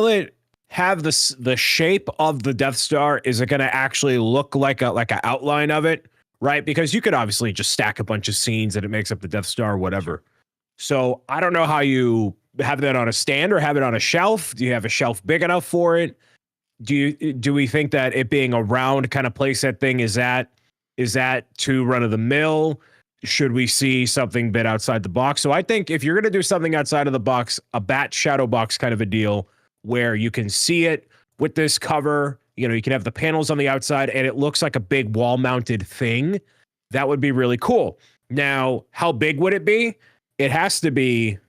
it have the shape of the Death Star? Is it going to actually look like an outline of it? Right? Because you could obviously just stack a bunch of scenes and it makes up the Death Star, whatever. So I don't know how you have that on a stand or have it on a shelf. Do you have a shelf big enough for it? Do we think that it being a round kind of playset thing, is that too run of the mill? Should we see something bit outside the box? So I think if you're going to do something outside of the box, a Bat Shadow Box kind of a deal where you can see it with this cover, you can have the panels on the outside and it looks like a big wall mounted thing. That would be really cool. Now, how big would it be? It has to be,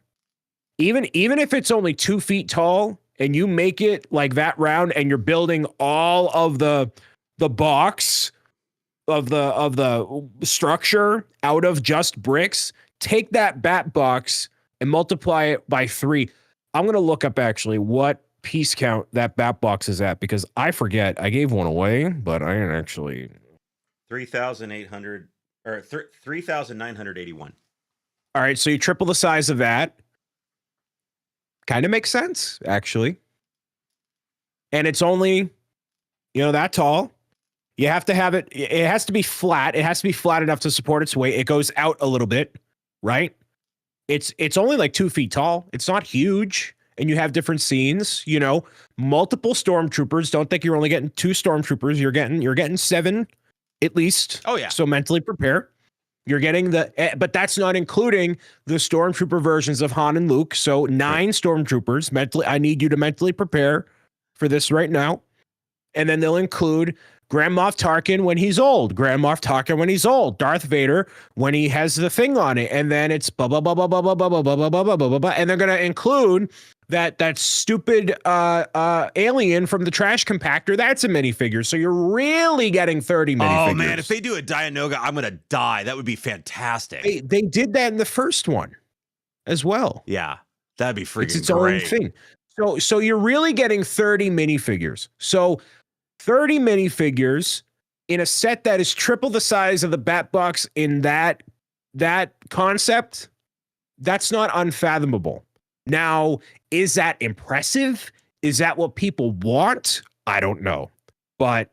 even if it's only 2 feet tall and you make it like that round and you're building all of the box of the structure out of just bricks, take that bat box and multiply it by 3. I'm going to look up actually what piece count that bat box is at, because I forget. I gave one away, but I didn't actually. 3,800 or 3,981. All right, so you triple the size of that. Kind of makes sense, actually. And it's only, that tall. You have to have it. It has to be flat. It has to be flat enough to support its weight. It goes out a little bit, right? It's only like 2 feet tall. It's not huge. And you have different scenes, multiple stormtroopers. Don't think you're only getting 2 stormtroopers. You're getting 7 at least. Oh yeah. So mentally prepare. You're getting but that's not including the stormtrooper versions of Han and Luke. So 9 stormtroopers mentally. I need you to mentally prepare for this right now. And then they'll include Grand Moff Tarkin when he's old, Grand Moff Tarkin when he's old, Darth Vader when he has the thing on it, and then it's blah blah blah blah blah blah blah blah blah blah blah blah blah blah, and they're gonna include that stupid alien from the trash compactor. That's a minifigure, so you're really getting 30 minifigures. Oh man, if they do a Dianoga, I'm gonna die. That would be fantastic. They did that in the first one as well. Yeah, that'd be freaking It's its great. own thing. So you're really getting 30 minifigures. So 30 minifigures in a set that is triple the size of the Bat Box in that concept, that's not unfathomable. Now, is that impressive? Is that what people want? I don't know. But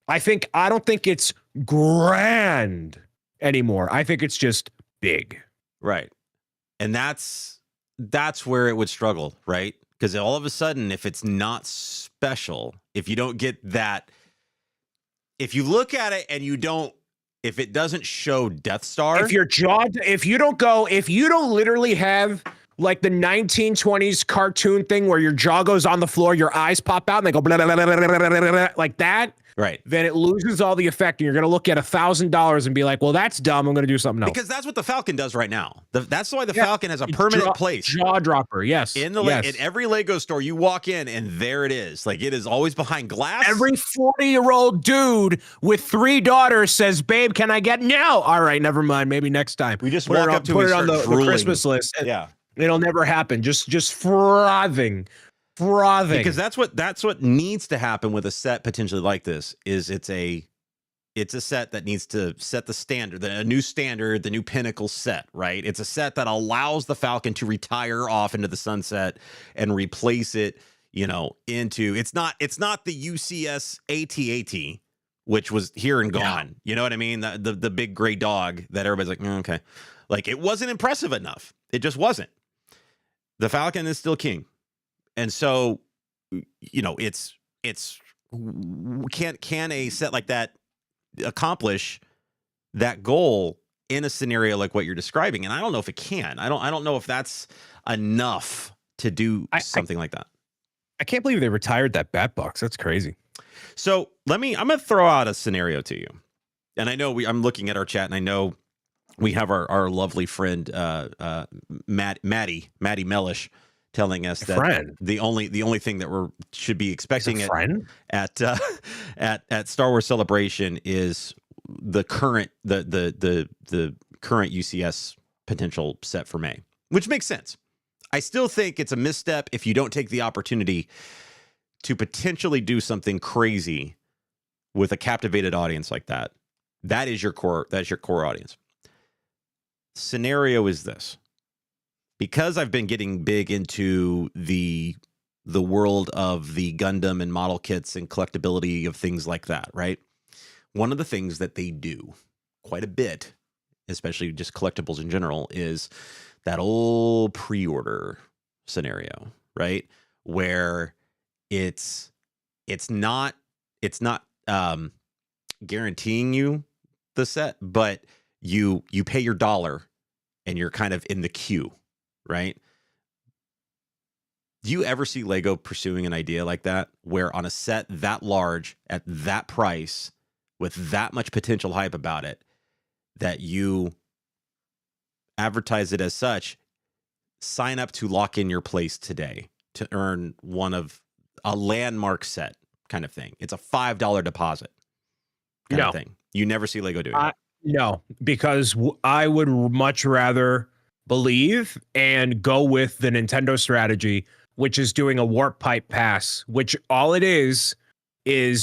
I don't think it's grand anymore. I think it's just big. Right. And that's where it would struggle, right? Because all of a sudden, if it's not special, if you don't get that, if you look at it and if it doesn't show Death Star, if you don't literally have like the 1920s cartoon thing where your jaw goes on the floor, your eyes pop out and they go blah, blah, blah, blah, blah, blah, blah, blah, like that, right? Then it loses all the effect, and you're going to look at $1,000 and be like, well, that's dumb. I'm going to do something else. Because that's what the Falcon does right now. That's why the Falcon has a permanent place. Jaw dropper, yes. In every Lego store, you walk in and there it is. Like, it is always behind glass. Every 40-year-old dude with 3 daughters says, babe, can I get now? All right, never mind. Maybe next time. We just walk up to put it on the Christmas list. Yeah. It'll never happen. Just frothing. Because that's what needs to happen with a set potentially like this. Is it's a set that needs to set the standard, a new standard, the new pinnacle set, right? It's a set that allows the Falcon to retire off into the sunset and replace it, into it's not the UCS AT-AT, which was here and gone. Yeah. You know what I mean? The big gray dog that everybody's like, okay. Like, it wasn't impressive enough. It just wasn't. The Falcon is still king. And so, it's can a set like that accomplish that goal in a scenario like what you're describing? And I don't know if it can. I don't know if that's enough to do something like that. I can't believe they retired that Bat Box. That's crazy. So I'm going to throw out a scenario to you. And I know I'm looking at our chat, and I know we have our lovely friend Maddie Mellish telling us that the only thing that we should be expecting at Star Wars Celebration is the current current UCS potential set for May, which makes sense. I still think it's a misstep if you don't take the opportunity to potentially do something crazy with a captivated audience like that. That is your core audience. Scenario is this. Because I've been getting big into the world of the Gundam and model kits and collectability of things like that, right? One of the things that they do quite a bit, especially just collectibles in general, is that old pre-order scenario, right? Where it's not guaranteeing you the set, but you pay your dollar and you're kind of in the queue, right? Do you ever see Lego pursuing an idea like that, where on a set that large at that price with that much potential hype about it, that you advertise it as such, sign up to lock in your place today to earn one of a landmark set kind of thing? It's a $5 deposit kind of thing. You never see Lego doing that. No, because I would much rather believe and go with the Nintendo strategy, which is doing a warp pipe pass, which all it is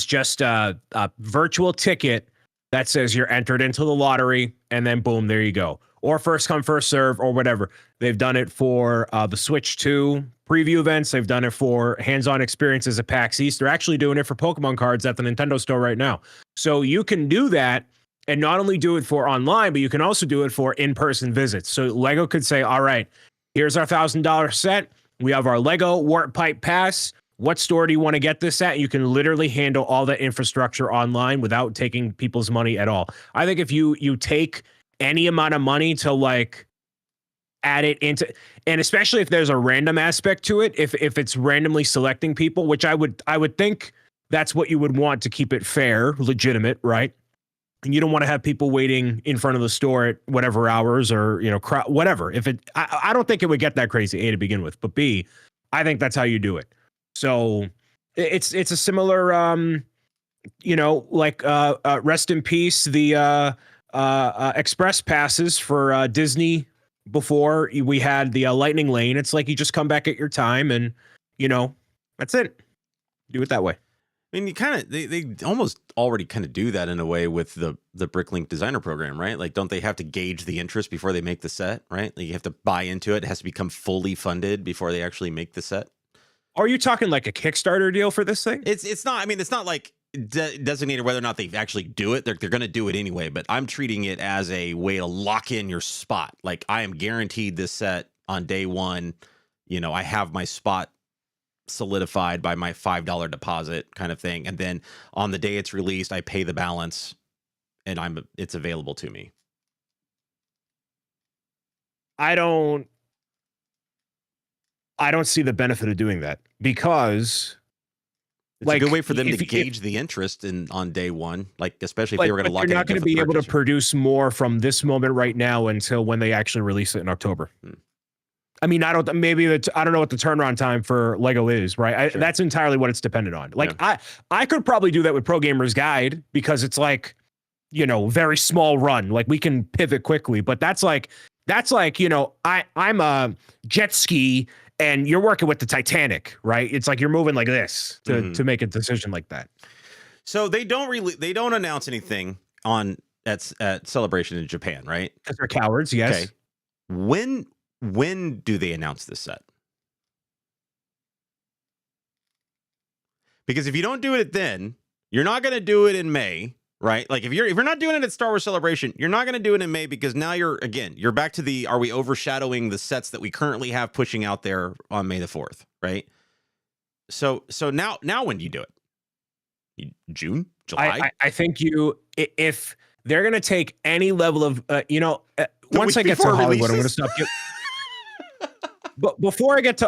just a virtual ticket that says you're entered into the lottery, and then boom, there you go. Or first come, first serve, or whatever. They've done it for the Switch 2 preview events. They've done it for hands-on experiences at PAX East. They're actually doing it for Pokemon cards at the Nintendo store right now. So you can do that and not only do it for online, but you can also do it for in-person visits. So Lego could say, all right, here's our $1,000 set. We have our Lego Warp Pipe Pass. What store do you want to get this at? You can literally handle all that infrastructure online without taking people's money at all. I think if you take any amount of money to like add it into, and especially if there's a random aspect to it, if it's randomly selecting people, which I would think that's what you would want to keep it fair, legitimate, right? And you don't want to have people waiting in front of the store at whatever hours or, whatever. If I don't think it would get that crazy, A, to begin with, but B, I think that's how you do it. So it's a similar, rest in peace, the express passes for Disney. Before we had the lightning lane, it's like you just come back at your time and, that's it. Do it that way. I mean, you kind of they almost already kind of do that in a way with the Bricklink designer program, right? Like, don't they have to gauge the interest before they make the set, right? Like, you have to buy into it. It has to become fully funded before they actually make the set. Are you talking like a Kickstarter deal for this thing? It's not. I mean, it's not like designated whether or not they actually do it. They're going to do it anyway. But I'm treating it as a way to lock in your spot. Like, I am guaranteed this set on day one. I have my spot solidified by my $5 deposit kind of thing, and then on the day it's released, I pay the balance, and it's available to me. I don't see the benefit of doing that, because it's a good way for them to gauge the interest on day one, like, especially if they were going to lock in. You're not going to be able to produce more from this moment right now until when they actually release it in October. I mean, I don't know what the turnaround time for Lego is, right? That's entirely what it's dependent on. Like, I could probably do that with Pro Gamer's Guide, because it's like, very small run. Like, we can pivot quickly, but that's like, I'm a jet ski and you're working with the Titanic, right? It's like you're moving like this to make a decision like that. So they don't announce anything at Celebration in Japan, right? Because they're cowards, yes. Okay. When do they announce this set? Because if you don't do it then, you're not going to do it in May, right? Like, if you're not doing it at Star Wars Celebration, you're not going to do it in May, because now you're back to are we overshadowing the sets that we currently have pushing out there on May the 4th, right? So now when do you do it? June, July? I think if they're going to take any level of once I get to Hollywood, I'm going to stop. But once I get to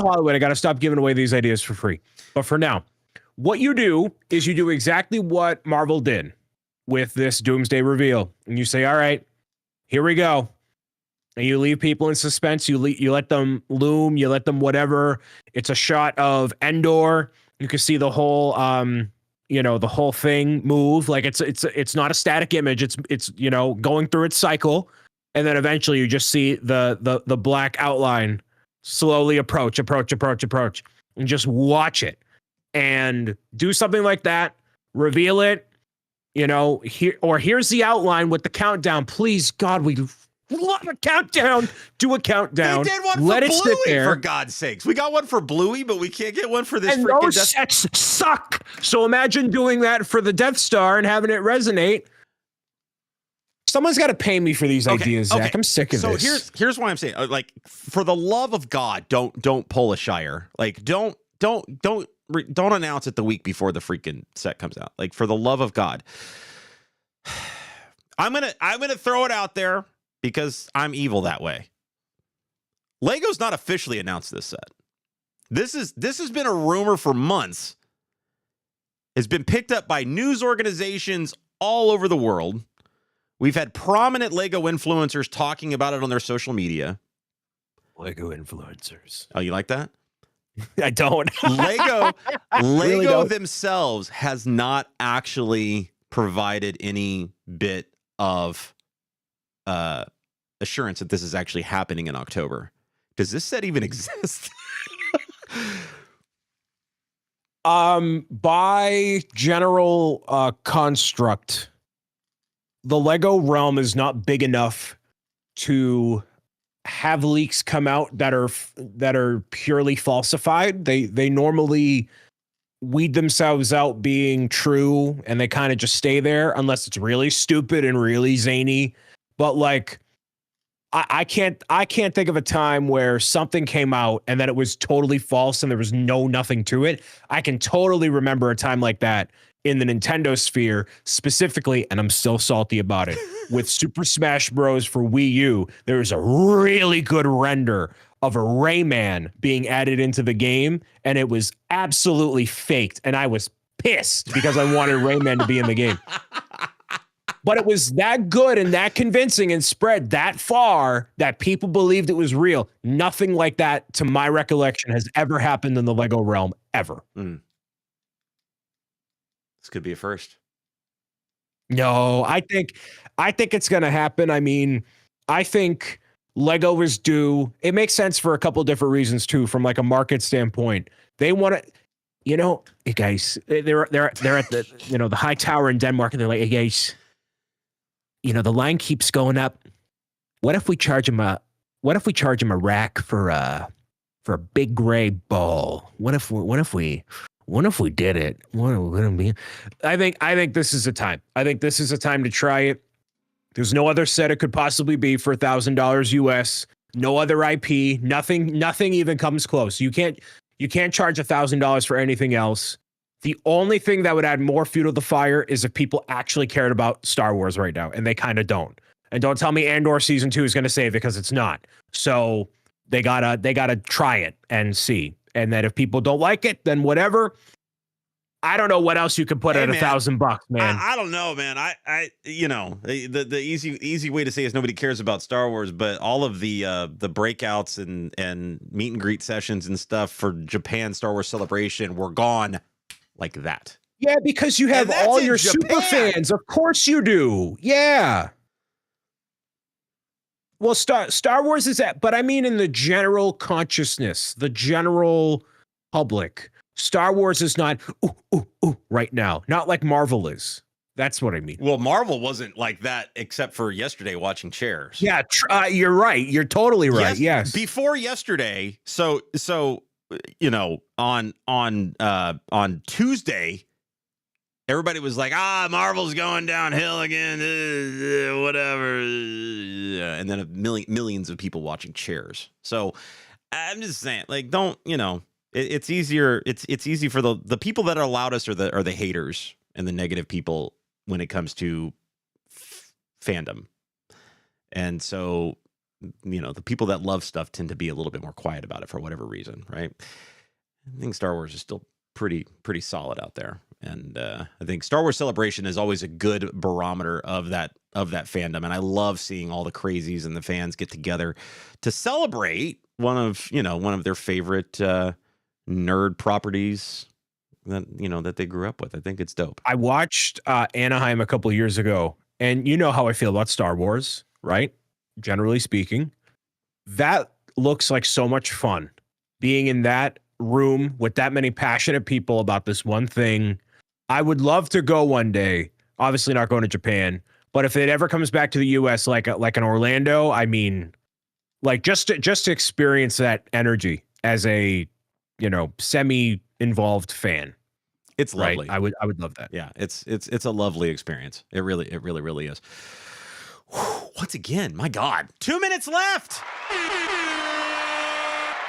Hollywood, I got to stop giving away these ideas for free. But for now, what you do is you do exactly what Marvel did with this Doomsday reveal, and you say, "All right, here we go," and you leave people in suspense. You let them loom. You let them whatever. It's a shot of Endor. You can see the whole the whole thing move. Like, it's not a static image. It's going through its cycle. And then eventually you just see the black outline slowly approach, and just watch it and do something like that. Reveal it, here's the outline with the countdown. Please, God, we love a countdown. Do a countdown. They did one Let for it Bluey, sit there. for God's sakes. We got one for Bluey, but we can't get one for this. And those sets suck. So imagine doing that for the Death Star and having it resonate. Someone's got to pay me for these ideas, Zach. Okay. I'm sick of this. So here's why I'm saying, like, for the love of God, don't pull a Shire. Like, don't announce it the week before the freaking set comes out. Like, for the love of God, I'm gonna throw it out there because I'm evil that way. Lego's not officially announced this set. This has been a rumor for months. It's been picked up by news organizations all over the world. We've had prominent Lego influencers talking about it on their social media. Lego influencers. Oh, you like that? I don't. Lego Really don't. themselves has not actually provided any bit of assurance that this is actually happening in October. Does this set even exist? By general construct, the Lego realm is not big enough to have leaks come out that are purely falsified. They normally weed themselves out being true, and they kind of just stay there unless it's really stupid and really zany. But like, I can't think of a time where something came out and that it was totally false and there was nothing to it. I can totally remember a time like that in the Nintendo sphere specifically, and I'm still salty about it. With Super Smash Bros. For Wii U, there was a really good render of a Rayman being added into the game, and it was absolutely faked. And I was pissed because I wanted Rayman to be in the game. But it was that good and that convincing and spread that far that people believed it was real. Nothing like that, to my recollection, has ever happened in the Lego realm, ever. This could be a first. No, I think it's going to happen. I mean, I think Lego is due. It makes sense for a couple different reasons too, from like a market standpoint. They want to, hey guys, they're at the, the high tower in Denmark, and they're like, hey guys, the line keeps going up. What if we charge him a rack for a big gray ball? What if we did it? What are we gonna be? I think this is a time. I think this is a time to try it. There's no other set it could possibly be for $1,000 US. No other IP. Nothing even comes close. You can't charge $1,000 for anything else. The only thing that would add more fuel to the fire is if people actually cared about Star Wars right now, and they kind of don't. And don't tell me Andor season 2 is going to save it, because it's not. So they gotta try it and see. And then if people don't like it, then whatever. I don't know what else you could put at $1,000, man. I don't know, man. The easy way to say is nobody cares about Star Wars, but all of the breakouts and meet and greet sessions and stuff for Japan Star Wars Celebration were gone like that. Yeah, because you have all your super fans. Of course you do. Yeah. Well, Star Wars is that, but I mean in the general consciousness, the general public. Star Wars is not right now. Not like Marvel is. That's what I mean. Well, Marvel wasn't like that except for yesterday watching Chairs. Yeah, you're right. You're totally right. Yes. Before yesterday, so on Tuesday, everybody was like, Marvel's going downhill again, whatever. And then millions of people watching Chairs. So I'm just saying, like, don't, it's easier. It's easy for the people that are loudest are the haters and the negative people when it comes to fandom. And so, the people that love stuff tend to be a little bit more quiet about it for whatever reason, right? I think Star Wars is still pretty solid out there. And I think Star Wars Celebration is always a good barometer of that fandom. And I love seeing all the crazies and the fans get together to celebrate one of their favorite nerd properties that they grew up with. I think it's dope. I watched Anaheim a couple of years ago, and you know how I feel about Star Wars, right? Generally speaking, that looks like so much fun. Being in that room with that many passionate people about this one thing. I would love to go one day. Obviously not going to Japan, but if it ever comes back to the US, like an Orlando, I mean, like just to experience that energy as a, semi-involved fan. It's lovely. Right? I would love that. Yeah, it's a lovely experience. It really is. Once again, my God, 2 minutes left.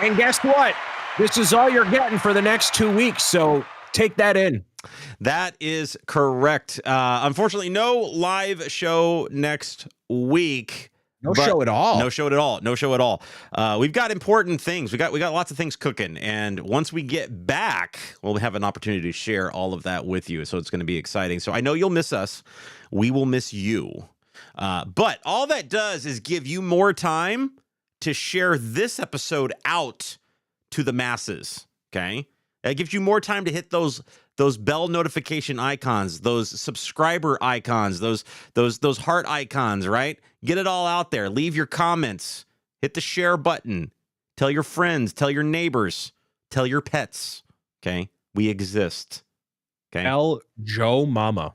And guess what? This is all you're getting for the next 2 weeks. So take that in. That is correct. Unfortunately, no live show next week. No show at all. No show at all. We've got important things. We got lots of things cooking, and once we get back, we'll have an opportunity to share all of that with you. So it's going to be exciting. So I know you'll miss us. We will miss you. But all that does is give you more time to share this episode out to the masses. Okay, that gives you more time to hit those bell notification icons, those subscriber icons, those heart icons, right? Get it all out there. Leave your comments. Hit the share button. Tell your friends, tell your neighbors, tell your pets. Okay? We exist. Okay? Tell Joe Mama.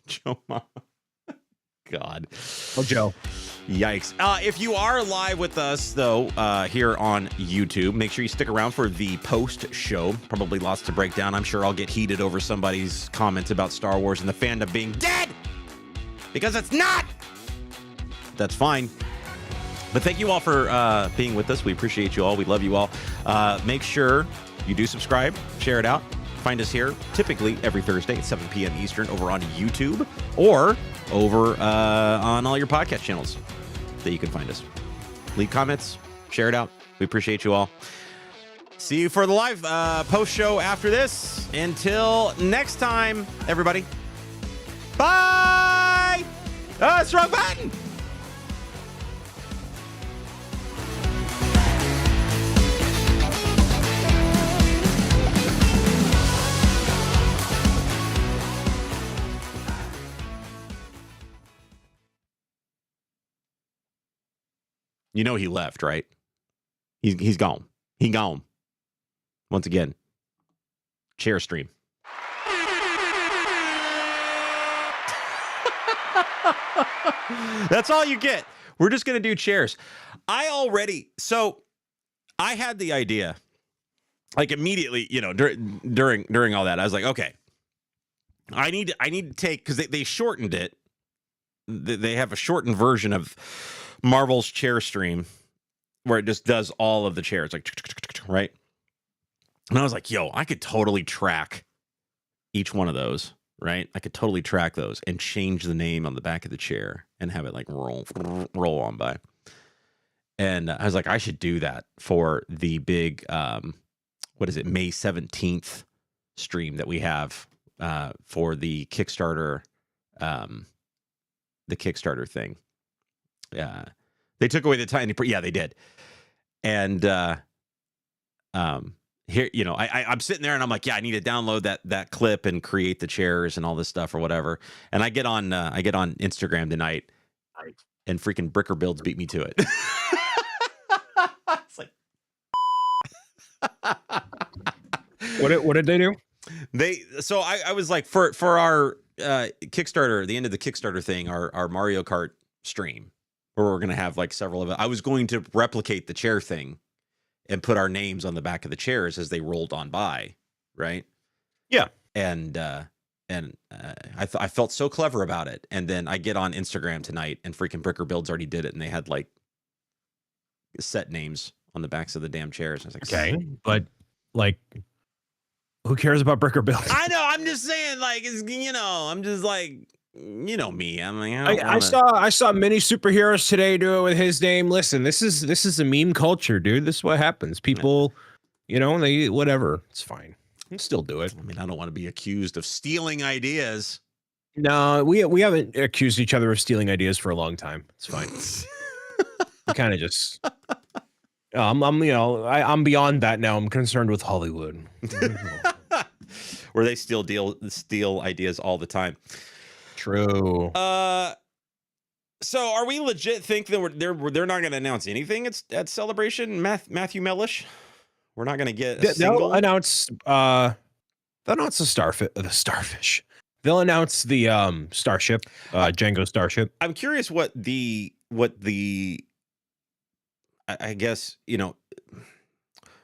Joe Mama. God. Oh, Joe. Yikes. If you are live with us, though, here on YouTube, make sure you stick around for the post show. Probably lots to break down. I'm sure I'll get heated over somebody's comments about Star Wars and the fandom being dead, because it's not. That's fine. But thank you all for being with us. We appreciate you all. We love you all. Make sure you do subscribe, share it out. Find us here typically every Thursday at 7 p.m. Eastern over on YouTube or over on all your podcast channels that you can find us. Leave comments, share it out. We appreciate you all. See you for the live post show after this. Until next time, everybody. Bye. Oh, it's the wrong button. You know he left, right? He's gone. He gone. Once again, chair stream. That's all you get. We're just going to do chairs. So I had the idea, like immediately, you know, during all that, I was like, okay, I need to take, because they shortened it. They have a shortened version of Marvel's chair stream where it just does all of the chairs, like, right? And I was like, yo, I could totally track each one of those, right? I could totally track those and change the name on the back of the chair and have it like roll on by. And I was like, I should do that for the big, what is it, May 17th stream that we have for the Kickstarter, thing. Yeah, they took away the tiny. Yeah, they did. And here, you know, I'm sitting there and I'm like, yeah, I need to download that clip and create the chairs and all this stuff or whatever. And I get on Instagram tonight, and freaking Bricker Builds beat me to it. It's like, what did they do? So I was like, for our Kickstarter, the end of the Kickstarter thing, our Mario Kart stream, where we're gonna have like several of it. I was going to replicate the chair thing and put our names on the back of the chairs as they rolled on by, right? Yeah. And I felt so clever about it. And then I get on Instagram tonight, and freaking Bricker Builds already did it, and they had like set names on the backs of the damn chairs. I was like, okay, but like, who cares about Bricker Builds? I know. I'm just saying, like, it's, you know, I'm just like, you know me. I'm like, I saw many superheroes today do it with his name. Listen, this is a meme culture, dude. This is what happens. People, you know, they whatever. It's fine. We'll still do it. I mean, I don't want to be accused of stealing ideas. No, we haven't accused each other of stealing ideas for a long time. It's fine. We kind of just. I'm beyond that now. I'm concerned with Hollywood. Where they steal ideas all the time. True. So are we legit think that they're not going to announce anything at Celebration? Matthew Mellish, we're not going to get a single. They'll announce the starfish. They'll announce the starship, Django starship. I'm curious what the I guess, you know,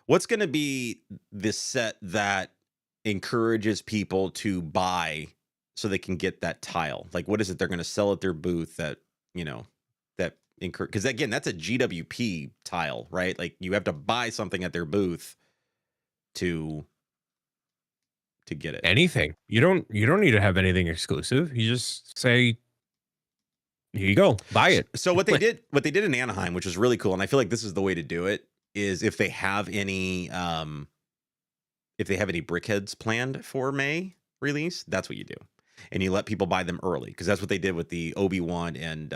what's going to be the set that encourages people to buy so they can get that tile? Like, what is it they're going to sell at their booth that, you know, that because again, that's a GWP tile, right? Like, you have to buy something at their booth to get it. Anything. You don't need to have anything exclusive. You just say, here you go, buy it. So what they did in Anaheim, which was really cool, and I feel like this is the way to do it, is if they have any brickheads planned for May release, that's what you do. And you let people buy them early, because that's what they did with the Obi-Wan and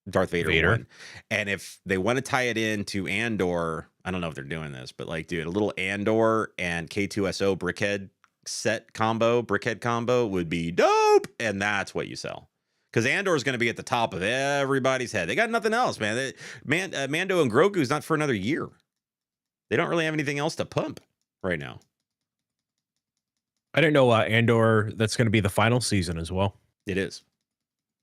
Darth Vader one. And if they want to tie it into Andor, I don't know if they're doing this, but like, dude, a little Andor and K2SO brickhead combo would be dope, and that's what you sell, because Andor is going to be at the top of everybody's head. They got nothing else, man. Mando and Grogu's not for another year. They don't really have anything else to pump right now. I didn't know Andor, that's going to be the final season as well. It is.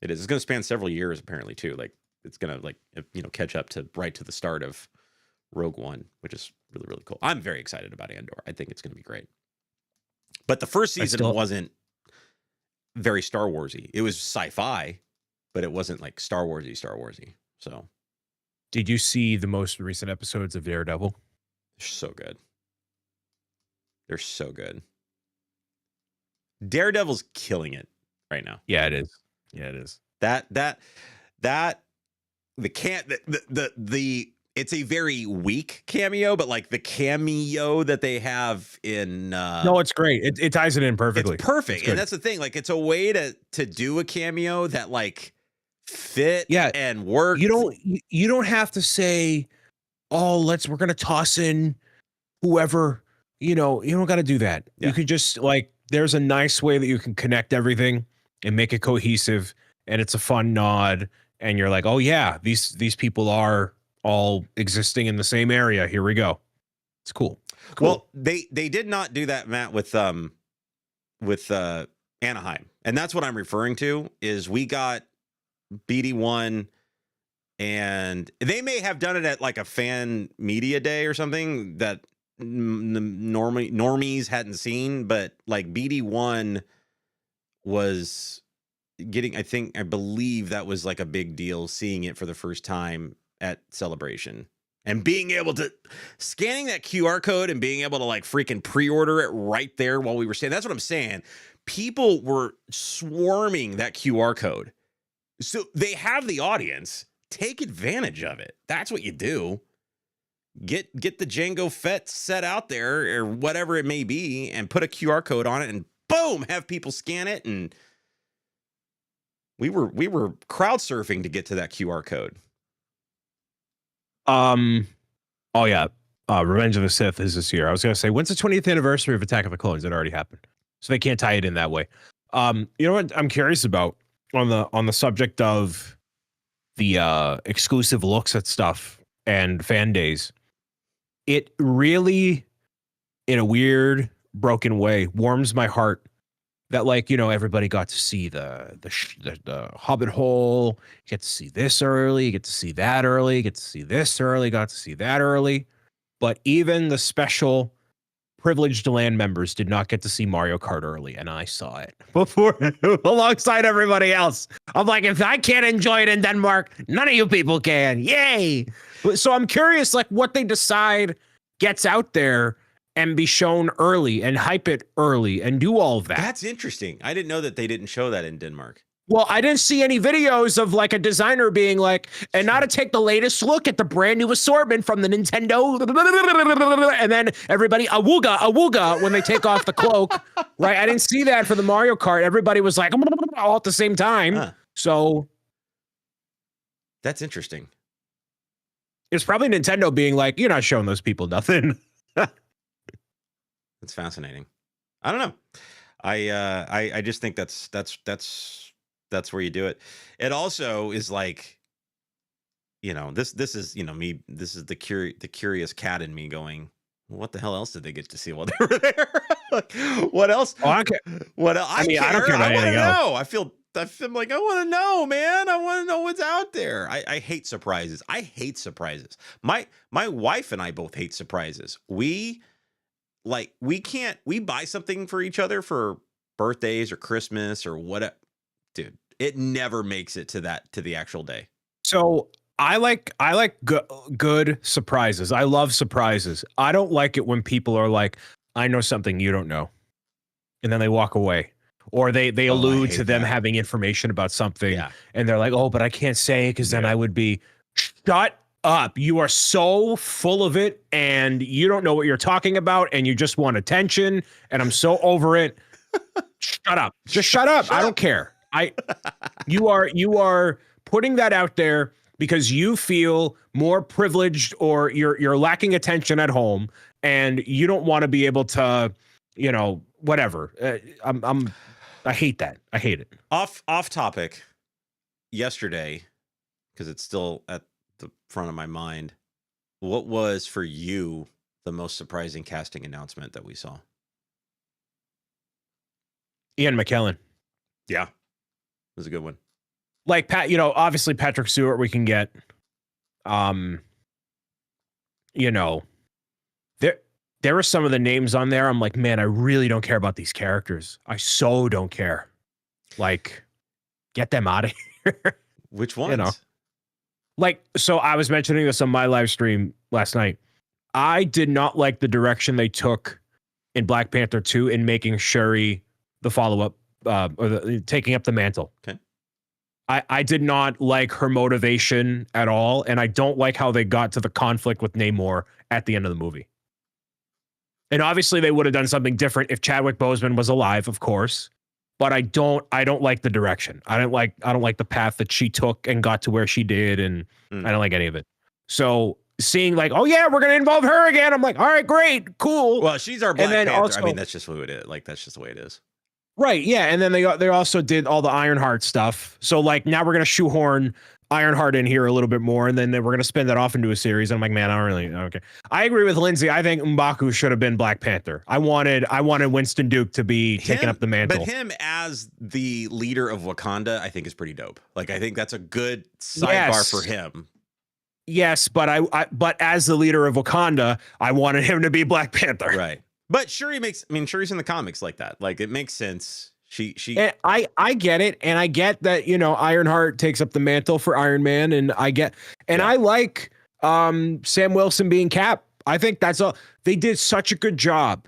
It's going to span several years apparently too. Like, it's going to, like, you know, catch up to right to the start of Rogue One, which is really, really cool. I'm very excited about Andor. I think it's going to be great. But the first season wasn't very Star Warsy. It was sci-fi, but it wasn't like Star Warsy. So, did you see the most recent episodes of Daredevil? They're so good. They're so good. Daredevil's killing it right now. Yeah, it is. Yeah, it is. That it's a very weak cameo, but like the cameo that they have in No, it's great. It ties it in perfectly. it's perfect. And that's the thing. Like it's a way to do a cameo that like fit and work. You don't have to say, oh, we're gonna toss in whoever, you don't got to do that. You could just like, there's a nice way that you can connect everything and make it cohesive, and it's a fun nod, and you're like, oh yeah, these people are all existing in the same area. Here we go. It's cool. Well, they did not do that, Matt, with Anaheim, and that's what I'm referring to. Is we got BD1, and they may have done it at like a fan media day or something that normies hadn't seen, but like BD1 was getting, I believe that was like a big deal, seeing it for the first time at Celebration and being able to scanning that QR code and being able to like freaking pre-order it right there while we were saying. That's what I'm saying. People were swarming that QR code. So they have the audience. Take advantage of it. That's what you do. Get the Django Fett set out there or whatever it may be and put a QR code on it and boom, have people scan it. And we were crowd surfing to get to that QR code. Oh yeah. Revenge of the Sith is this year. I was going to say, when's the 20th anniversary of Attack of the Clones? It already happened. So they can't tie it in that way. You know what I'm curious about on the subject of the exclusive looks at stuff and fan days. It really, in a weird, broken way, warms my heart that, like, everybody got to see the Hobbit hole, get to see this early, get to see that early, get to see this early, got to see that early. But even the special privileged land members did not get to see Mario Kart early, and I saw it before alongside everybody else. I'm like, if I can't enjoy it in Denmark, none of you people can. Yay! So I'm curious, like, what they decide gets out there and be shown early and hype it early and do all of that. That's interesting. I didn't know that they didn't show that in Denmark. Well, I didn't see any videos of like a designer being like, and now to take the latest look at the brand new assortment from the Nintendo, and then everybody awooga when they take off the cloak, right? I didn't see that for the Mario Kart. Everybody was like all at the same time. Huh. So that's interesting. It's probably Nintendo being like, you're not showing those people nothing. That's fascinating. I don't know. I just think that's where you do it. It also is like, this is, me, this is the curious cat in me going, what the hell else did they get to see while they were there? Like, what else? Oh, I don't care. I don't care about anything else. I feel like, I want to know, man. I want to know what's out there. I hate surprises. I hate surprises. My wife and I both hate surprises. We buy something for each other for birthdays or Christmas or whatever. Dude, it never makes it to the actual day. So I like good surprises. I love surprises. I don't like it when people are like, I know something you don't know, and then they walk away, or they allude to them having information about something, and they're like, oh, but I can't say because then I would be, shut up. You are so full of it, and you don't know what you're talking about, and you just want attention, and I'm so over it. Shut up. Just shut up. I don't care. You are putting that out there because you feel more privileged, or you're lacking attention at home, and you don't want to be able to, whatever. I hate that. I hate it. Off topic. Yesterday, because it's still at the front of my mind. What was for you the most surprising casting announcement that we saw? Ian McKellen. Yeah. It was a good one. Like obviously Patrick Stewart we can get. There were some of the names on there. I'm like, man, I really don't care about these characters. I so don't care. Like, get them out of here. Which ones? Like, so I was mentioning this on my live stream last night. I did not like the direction they took in Black Panther 2 in making Shuri the follow-up, or taking up the mantle. Okay. I did not like her motivation at all, and I don't like how they got to the conflict with Namor at the end of the movie. And obviously they would have done something different if Chadwick Boseman was alive, of course. But I don't like the direction. I don't like the path that she took and got to where she did, and I don't like any of it. So seeing like, oh yeah, we're gonna involve her again. I'm like, all right, great, cool. Well, she's our Black Panther. Also, I mean, that's just who it is. Like, that's just the way it is. Right. Yeah. And then they also did all the Ironheart stuff. So like now we're gonna shoehorn Ironheart in here a little bit more, and then we're gonna spin that off into a series. And I'm like, man, I don't really okay. I agree with Lindsay. I think M'Baku should have been Black Panther. I wanted Winston Duke to be taking up the mantle. But him as the leader of Wakanda, I think is pretty dope. Like, I think that's a good sidebar for him. Yes, but but as the leader of Wakanda, I wanted him to be Black Panther. Right. But Shuri's in the comics like that. Like, it makes sense. She and I get it, and I get that, you know, Ironheart takes up the mantle for Iron Man, and I get, and I like Sam Wilson being Cap. I think that's all. They did such a good job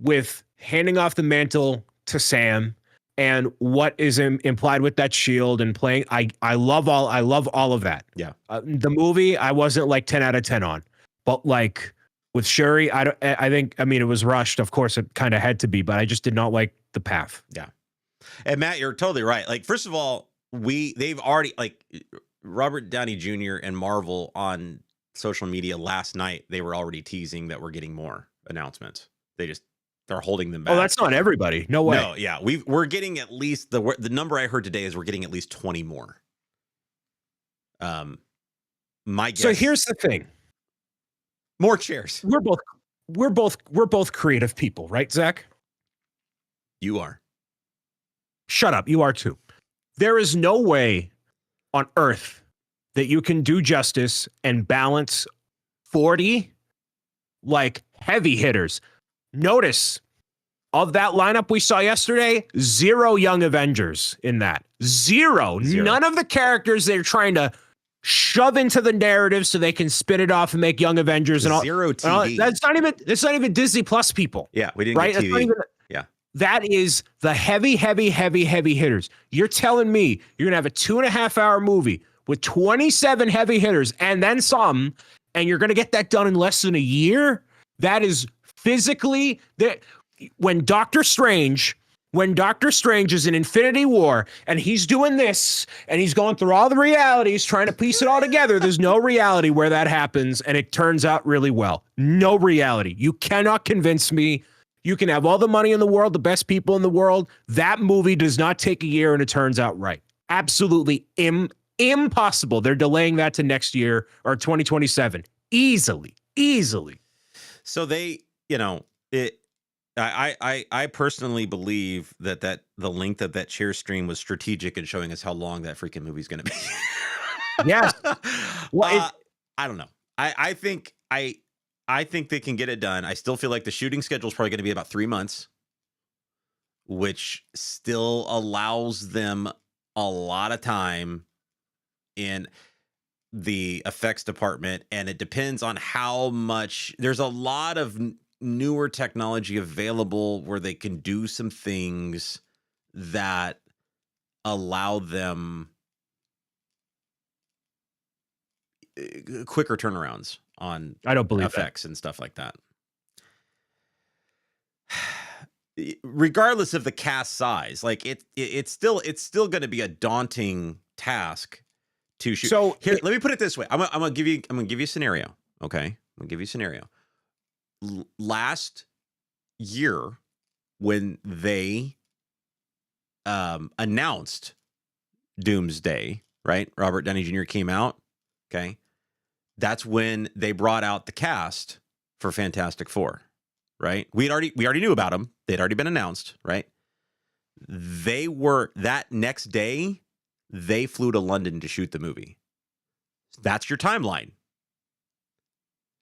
with handing off the mantle to Sam and what is implied with that shield and playing. I love all of that. Yeah. The movie I wasn't like 10 out of 10 on, but like with Shuri, I think it was rushed. Of course, it kind of had to be, but I just did not like the path. Yeah. And Matt, you're totally right. Like, first of all, they've already, like, Robert Downey Jr. and Marvel on social media last night, they were already teasing that we're getting more announcements. They're holding them back. Oh, that's not everybody. No way. No, yeah. We're getting at least the number I heard today is we're getting at least 20 more. My guess. So here's the thing. More chairs. We're both creative people, right, Zach? You are. Shut up. You are too. There is no way on earth that you can do justice and balance 40 like heavy hitters. Notice of that lineup we saw yesterday, 0 Young Avengers in that. Zero. None of the characters they're trying to shove into the narrative so they can spin it off and make Young Avengers and all. Zero TV. That's not even Disney Plus people. Yeah, we didn't right? get TV. That is the heavy hitters. You're telling me you're going to have a 2.5 hour movie with 27 heavy hitters and then some, and you're going to get that done in less than a year? That is physically that when Doctor Strange is in Infinity War and he's doing this and he's going through all the realities trying to piece it all together, there's no reality where that happens and it turns out really well. No reality. You cannot convince me. You can have all the money in the world, the best people in the world. That movie does not take a year and it turns out right. Absolutely impossible. They're delaying that to next year or 2027. Easily. So they, I personally believe that the length of that cheer stream was strategic in showing us how long that freaking movie's going to be. Yes. Well, I don't know. I think they can get it done. I still feel like the shooting schedule is probably going to be about 3 months, which still allows them a lot of time in the effects department. And it depends on how much. There's a lot of newer technology available where they can do some things that allow them quicker turnarounds on I don't believe effects and stuff like that. Regardless of the cast size, like it's still going to be a daunting task to shoot. So here, let me put it this way. I'm gonna give you a scenario. Okay, I'm gonna give you a scenario. Last year, when they announced Doomsday, right? Robert Downey Jr. came out. Okay. That's when they brought out the cast for Fantastic Four, right? We already knew about them. They'd already been announced, right? That next day, they flew to London to shoot the movie. That's your timeline.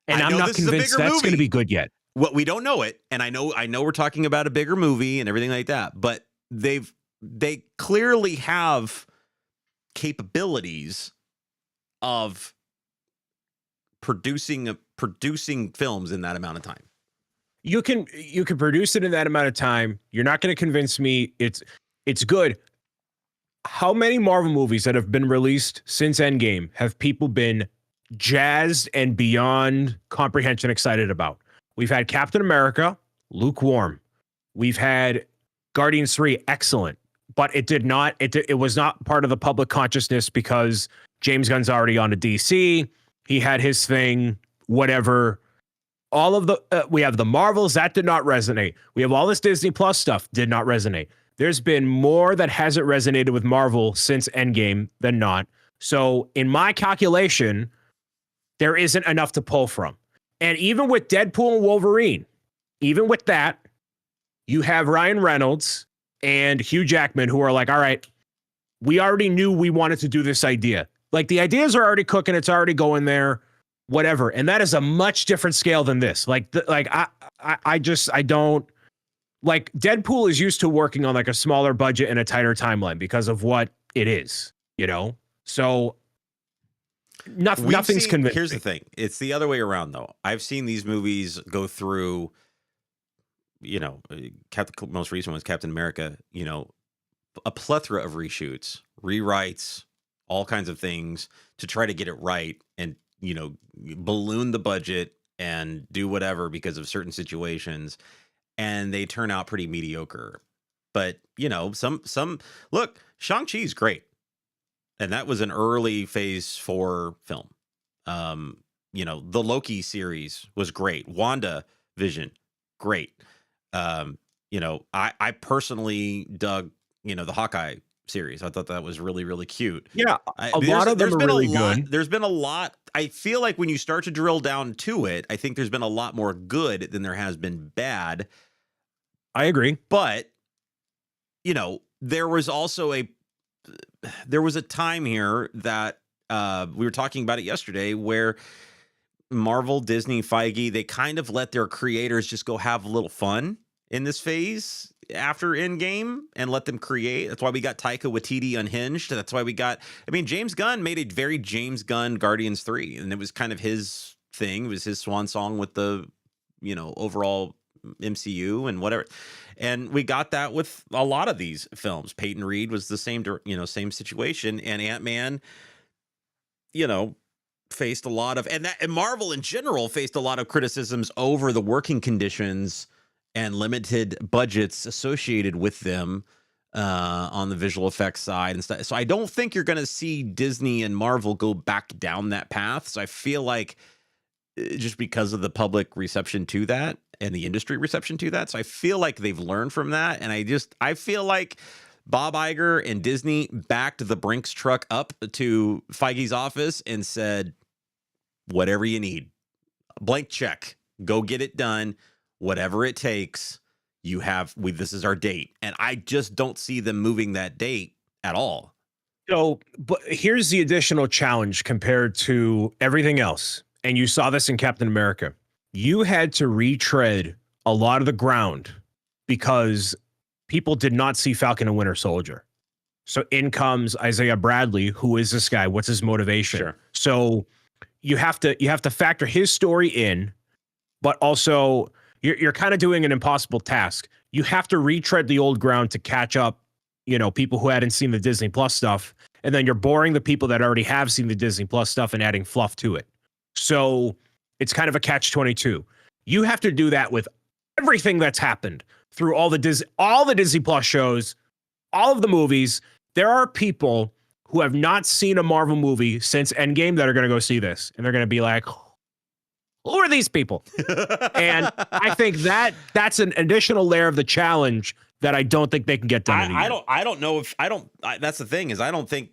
And I'm not convinced that's going to be good yet. Well, we don't know it. And I know we're talking about a bigger movie and everything like that, but they clearly have capabilities of producing films in that amount of time. You can produce it in that amount of time. You're not going to convince me it's good. how many Marvel movies that have been released since Endgame have people been jazzed and beyond comprehension excited about? We've had Captain America, lukewarm. We've had Guardians 3, excellent, but it was not part of the public consciousness because James Gunn's already on to DC. He had his thing, whatever. All of the we have the Marvels that did not resonate. We have all this Disney Plus stuff did not resonate. There's been more that hasn't resonated with Marvel since Endgame than not. So in my calculation, there isn't enough to pull from. And even with Deadpool and Wolverine, even with that, you have Ryan Reynolds and Hugh Jackman who are like, all right, we already knew we wanted to do this idea. Like the ideas are already cooking. It's already going there, whatever. And that is a much different scale than this. I don't like Deadpool is used to working on like a smaller budget and a tighter timeline because of what it is, you know? So nothing's convincing. Here's the thing. It's the other way around though. I've seen these movies go through, you know, most recent was Captain America, you know, a plethora of reshoots, rewrites, all kinds of things to try to get it right and, you know, balloon the budget and do whatever because of certain situations. And they turn out pretty mediocre. But, you know, some look, Shang-Chi's great. And that was an early phase 4 film. You know, the Loki series was great. WandaVision, great. You know, I personally dug, you know, the Hawkeye series. I thought that was really, really cute. Yeah, a lot of them are really good. There's been a lot. I feel like when you start to drill down to it, I think there's been a lot more good than there has been bad. I agree. But, you know, there was a time here that we were talking about it yesterday where Marvel, Disney, Feige, they kind of let their creators just go have a little fun in this phase after Endgame and let them create. That's why we got Taika Waititi unhinged. That's why we got, I mean, James Gunn made a very James Gunn Guardians 3, and it was kind of his thing. It was his swan song with the, you know, overall MCU and whatever. And we got that with a lot of these films. Peyton Reed was the same, you know, same situation. And Ant-Man, you know, faced a lot of, and Marvel in general faced a lot of criticisms over the working conditions and limited budgets associated with them on the visual effects side and stuff. So I don't think you're going to see Disney and Marvel go back down that path. So I feel like just because of the public reception to that and the industry reception to that. So I feel like they've learned from that. And I feel like Bob Iger and Disney backed the Brinks truck up to Feige's office and said, whatever you need, blank check, go get it done. Whatever it takes, this is our date. And I just don't see them moving that date at all. So, but here's the additional challenge compared to everything else. And you saw this in Captain America. You had to retread a lot of the ground because people did not see Falcon and Winter Soldier. So in comes Isaiah Bradley. Who is this guy? What's his motivation? Sure. So you have to factor his story in, but also you're kind of doing an impossible task. You have to retread the old ground to catch up, you know, people who hadn't seen the Disney Plus stuff. And then you're boring the people that already have seen the Disney Plus stuff and adding fluff to it. So it's kind of a catch-22. You have to do that with everything that's happened through all the Disney Plus shows, all of the movies. There are people who have not seen a Marvel movie since Endgame that are going to go see this. And they're going to be like, who are these people? And I think that's an additional layer of the challenge that I don't think they can get done. I don't know if that's the thing is I don't think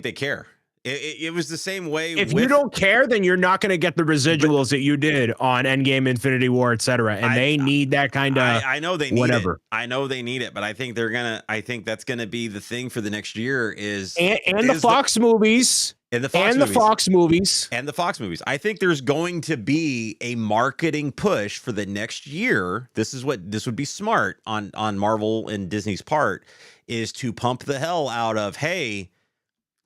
they care. It was the same way. If you don't care, then you're not going to get the residuals that you did on Endgame, Infinity War, etc. And they need that kind of. I know they need whatever. It. I know they need it, but I think I think that's gonna be the thing for the next year is the Fox movies. And the Fox movies. I think there's going to be a marketing push for the next year. This would be smart on Marvel and Disney's part is to pump the hell out of, hey,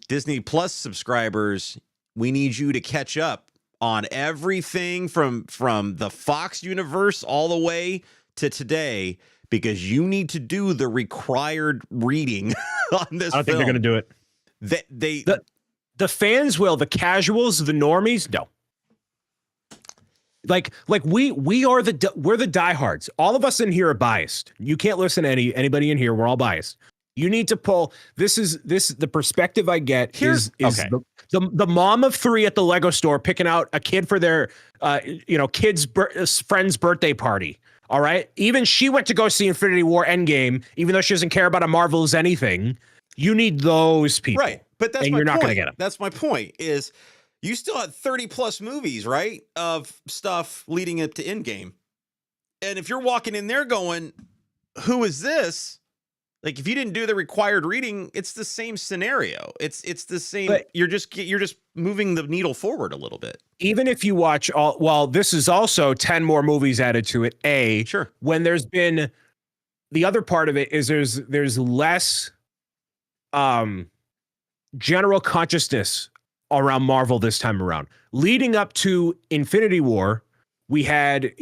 Disney Plus subscribers, we need you to catch up on everything from the Fox universe all the way to today, because you need to do the required reading on this I don't think they're film. going to do it. The fans will, the casuals, the normies, no. Like we're the diehards. All of us in here are biased. You can't listen to anybody in here. We're all biased. You need to pull. This is the perspective I get is okay. The mom of 3 at the Lego store picking out a kid for their kid's friend's birthday party. All right. Even she went to go see Infinity War Endgame, even though she doesn't care about a Marvel's anything. You need those people. Right. But that's and my you're point. Not going to get them. That's my point is you still had 30 plus movies, right? Of stuff leading up to Endgame. And if you're walking in there going, who is this? Like if you didn't do the required reading, it's the same scenario. It's the same. But you're just moving the needle forward a little bit. Even if you watch this is also 10 more movies added to it. Sure. When there's been the other part of it is there's less general consciousness around Marvel this time around. Leading up to Infinity War, we had,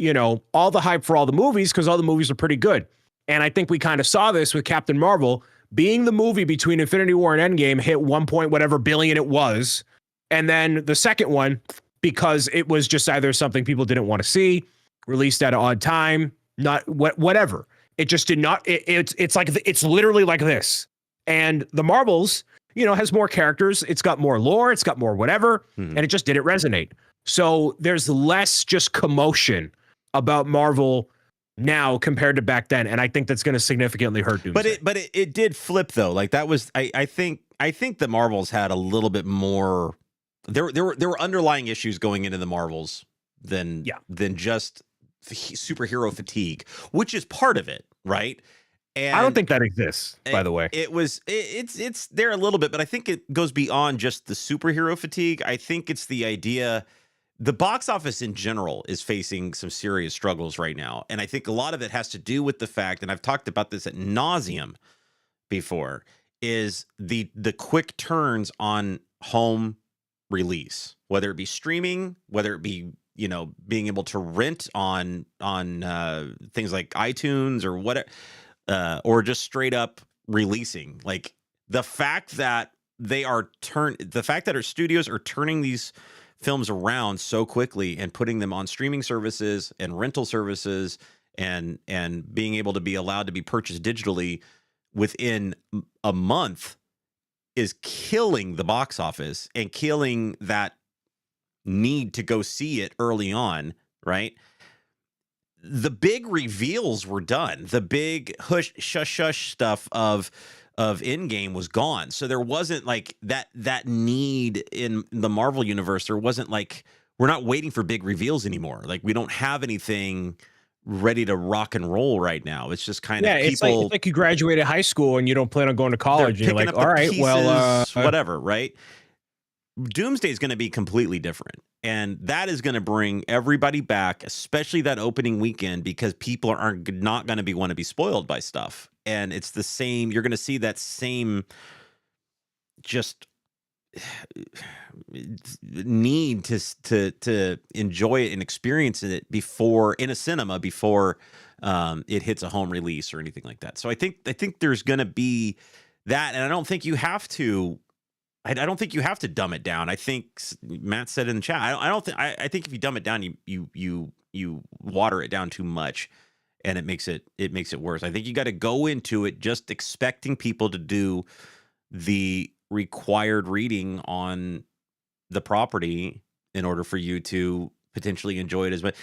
all the hype for all the movies because all the movies are pretty good. And I think we kind of saw this with Captain Marvel being the movie between Infinity War and Endgame hit 1 point whatever billion it was. And then the second one, because it was just either something people didn't want to see, released at an odd time, not whatever. It just did not. It's like it's literally like this. And the Marvels, has more characters. It's got more lore. It's got more whatever. And it just didn't resonate. So there's less just commotion about Marvel now compared to back then. And I think that's going to significantly hurt Doomsday. But it did flip though. Like that was, I think the Marvels had a little bit more, there were underlying issues going into the Marvels than just superhero fatigue, which is part of it. Right. And I don't think that exists, by the way. It's there a little bit, but I think it goes beyond just the superhero fatigue. I think it's the idea, the box office in general is facing some serious struggles right now. And I think a lot of it has to do with the fact, and I've talked about this ad nauseum before, is the quick turns on home release, whether it be streaming, whether it be being able to rent on things like iTunes or whatever. Or just straight up releasing. Like the fact that our studios are turning these films around so quickly and putting them on streaming services and rental services and being able to be allowed to be purchased digitally within a month is killing the box office and killing that need to go see it early on, right? The big reveals were done. The big shush stuff of Endgame was gone. So there wasn't like that need in the Marvel universe. There wasn't like, we're not waiting for big reveals anymore. Like we don't have anything ready to rock and roll right now. It's just kind of people. It's like you graduated high school and you don't plan on going to college. And you're like, all right, pieces, whatever, right? Doomsday is going to be completely different. And that is going to bring everybody back, especially that opening weekend, because people are not going to want to be spoiled by stuff. And it's the same. You're going to see that same just need to enjoy it and experience it before in a cinema before it hits a home release or anything like that. So I think there's going to be that. And I don't think you have to. I don't think you have to dumb it down. I think Matt said in the chat. I think if you dumb it down, you water it down too much, and it makes it worse. I think you got to go into it just expecting people to do the required reading on the property in order for you to potentially enjoy it as much.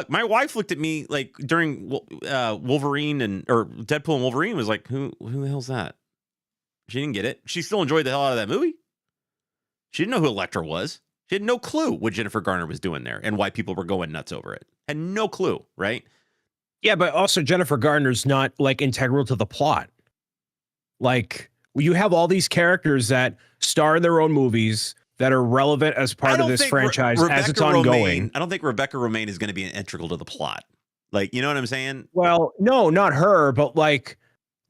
My wife looked at me like during Wolverine or Deadpool and Wolverine was like, who the hell's that? She didn't get it. She still enjoyed the hell out of that movie. She didn't know who Elektra was. She had no clue what Jennifer Garner was doing there and why people were going nuts over it. Had no clue, right? Yeah, but also Jennifer Garner's not like integral to the plot. Like you have all these characters that star in their own movies that are relevant as part of this franchise as it's ongoing. I don't think Rebecca Romijn is going to be integral to the plot. Like, you know what I'm saying? Well, no, not her, but like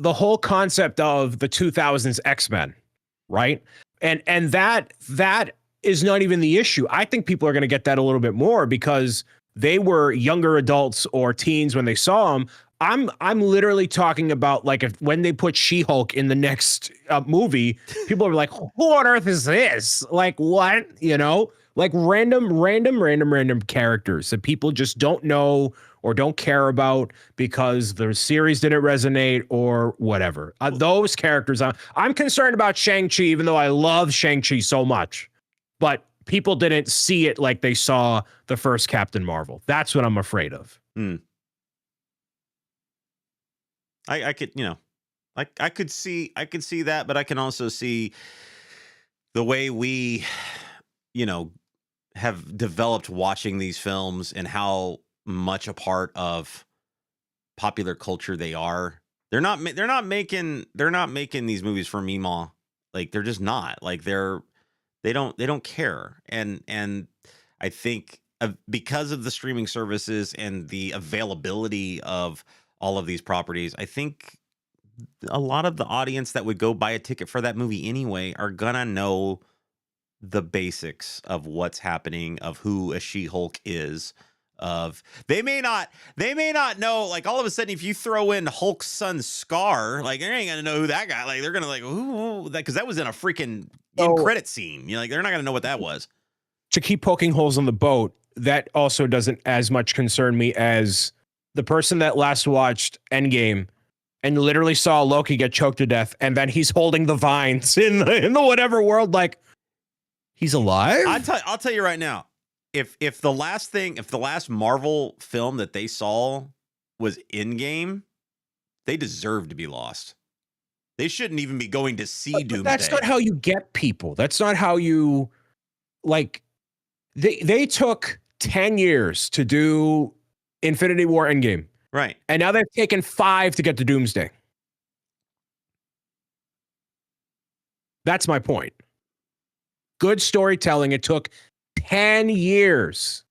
the whole concept of the 2000s X-Men, right? And that is not even the issue. I think people are going to get that a little bit more because they were younger adults or teens when they saw them. I'm literally talking about like if when they put She-Hulk in the next movie, people are like, who on earth is this? Like what? You know, like random characters that people just don't know or don't care about because the series didn't resonate or whatever. Those characters, I'm concerned about Shang-Chi, even though I love Shang-Chi so much, but people didn't see it like they saw the first Captain Marvel. That's what I'm afraid of. I could, you know, I could see that, but I can also see the way we, you know, have developed watching these films and how much a part of popular culture they are. They're not making these movies for Meemaw. Like they're just not. Like they don't care. And I think because of the streaming services and the availability of all of these properties, I think a lot of the audience that would go buy a ticket for that movie anyway are gonna know the basics of what's happening, of who a She-Hulk is. Of they may not know, like all of a sudden if you throw in Hulk's son Scar, like they ain't gonna know who that guy, like they're gonna like ooh, that because that was in a freaking end credit scene. You know, like they're not gonna know what that was. To keep poking holes in the boat, that also doesn't as much concern me as the person that last watched Endgame and literally saw Loki get choked to death, and then he's holding the vines in the whatever world, like he's alive. I'll tell you right now, if the last Marvel film that they saw was Endgame, they deserve to be lost. They shouldn't even be going to see Doomsday. That's not how you get people. That's not how you like. They took 10 years to do Infinity War Endgame. Right. And now they've taken 5 to get to Doomsday. That's my point. Good storytelling. It took 10 years.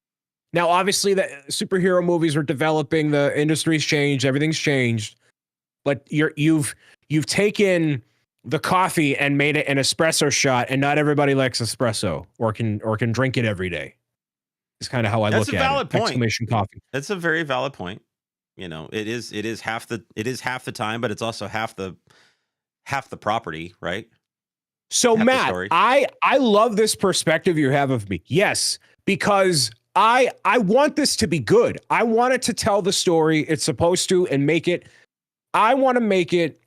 Now, obviously, the superhero movies are developing. The industry's changed. Everything's changed. But you've taken the coffee and made it an espresso shot, and not everybody likes espresso or can drink it every day. It's kind of how I look at it. That's a valid point. Exclamation coffee. That's a very valid point. You know, it is half the time, but it's also half the property, right? So Matt, I love this perspective you have of me. Yes, because I want this to be good. I want it to tell the story it's supposed to and make it. I want to make it.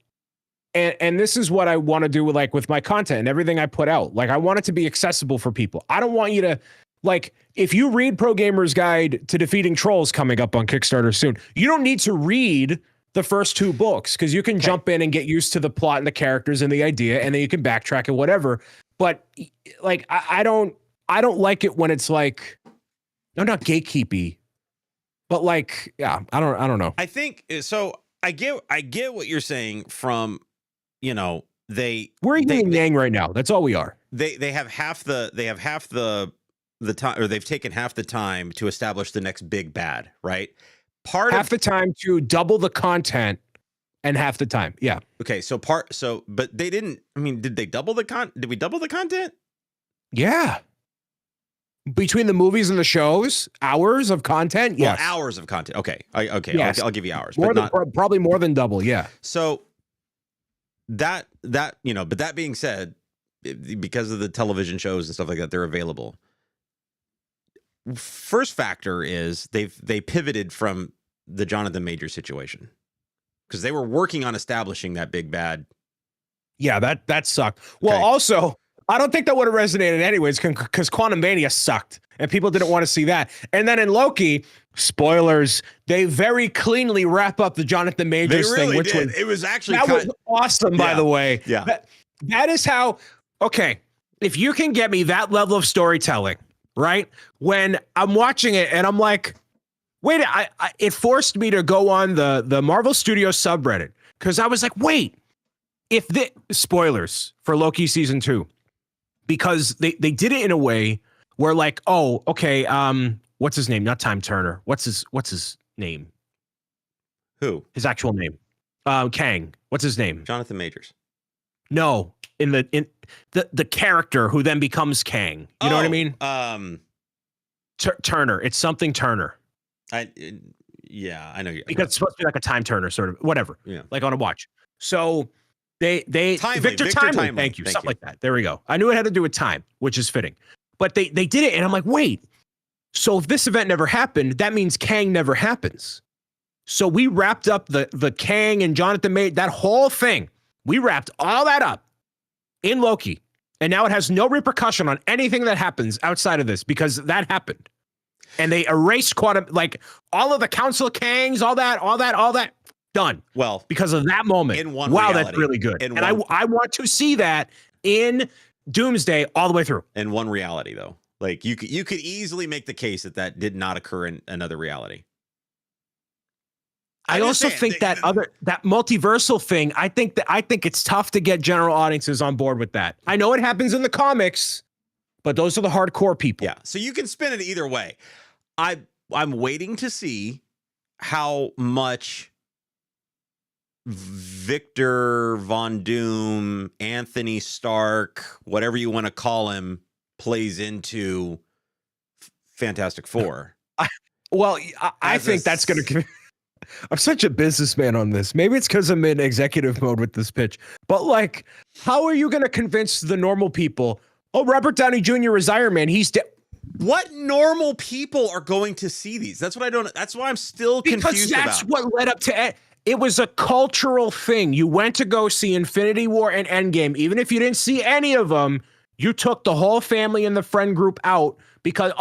And this is what I want to do with my content and everything I put out. Like, I want it to be accessible for people. I don't want you to, like, if you read Pro Gamer's Guide to Defeating Trolls coming up on Kickstarter soon, you don't need to read the first 2 books because you can jump in and get used to the plot and the characters and the idea, and then you can backtrack and whatever. But like, I don't like it when it's like, I'm not gatekeepy, but like, yeah, I don't know. I think so. I get what you're saying from, you know, we're yin and yang right now. That's all we are. They have half the time, or they've taken half the time to establish the next big bad, right? Half the time to double the content and half the time. Yeah. Okay. But they didn't, I mean, did we double the content? Yeah. Between the movies and the shows, hours of content. Well, hours of content. Okay. Yes. I'll give you hours, probably more than double. Yeah. So that, you know, but that being said, because of the television shows and stuff like that, they're available. First factor is they pivoted from the Jonathan Majors situation because they were working on establishing that big bad. Yeah, that sucked. Well, also, I don't think that would have resonated anyways because Quantum Mania sucked and people didn't want to see that. And then in Loki, spoilers, they very cleanly wrap up the Jonathan Majors thing, which did. It was actually was awesome, by the way. Yeah, that is how. Okay, if you can get me that level of storytelling. Right? When I'm watching it and I'm like, wait, it forced me to go on the Marvel Studios subreddit because I was like, wait, if the spoilers for Loki season 2, because they did it in a way where like, oh, okay, what's his name? Not Time Turner. What's his name? Who? His actual name? Kang. What's his name? Jonathan Majors. No, in the character who then becomes Kang. You know what I mean? Turner. Turner. It's something Turner. Yeah, I know you. because it's supposed to be like a time turner, sort of whatever, Yeah. like on a watch. So they Timely, Victor Victor Timely, Timely. thank you, Thank something you. like that. There we go. I knew it had to do with time, which is fitting. But they did it, and I'm like, wait. So if this event never happened, that means Kang never happens. So we wrapped up the Kang and Jonathan May, that whole thing. We wrapped all that up in Loki. And now it has no repercussion on anything that happens outside of this because that happened. And they erased quantum, like all of the Council of Kangs, all that, done. Well, Because of that moment. in one wow, reality, that's really good. in And one- I want to see that in Doomsday all the way through. in one reality, though, like you could easily make the case that did not occur in another reality. I also think that multiversal thing, I think it's tough to get general audiences on board with that. I know it happens in the comics, but those are the hardcore people. Yeah, so you can spin it either way. I'm waiting to see how much Victor Von Doom, Anthony Stark, whatever you want to call him, plays into Fantastic Four. I think that's going to. I'm such a businessman on this. Maybe it's because I'm in executive mode with this pitch. But like, how are you going to convince the normal people? Oh, Robert Downey Jr. is Iron Man. He's dead. What normal people are going to see these? That's what I don't. That's why I'm still confused about. Because that's what led up to it. It was a cultural thing. You went to go see Infinity War and Endgame, even if you didn't see any of them. You took the whole family and the friend group out because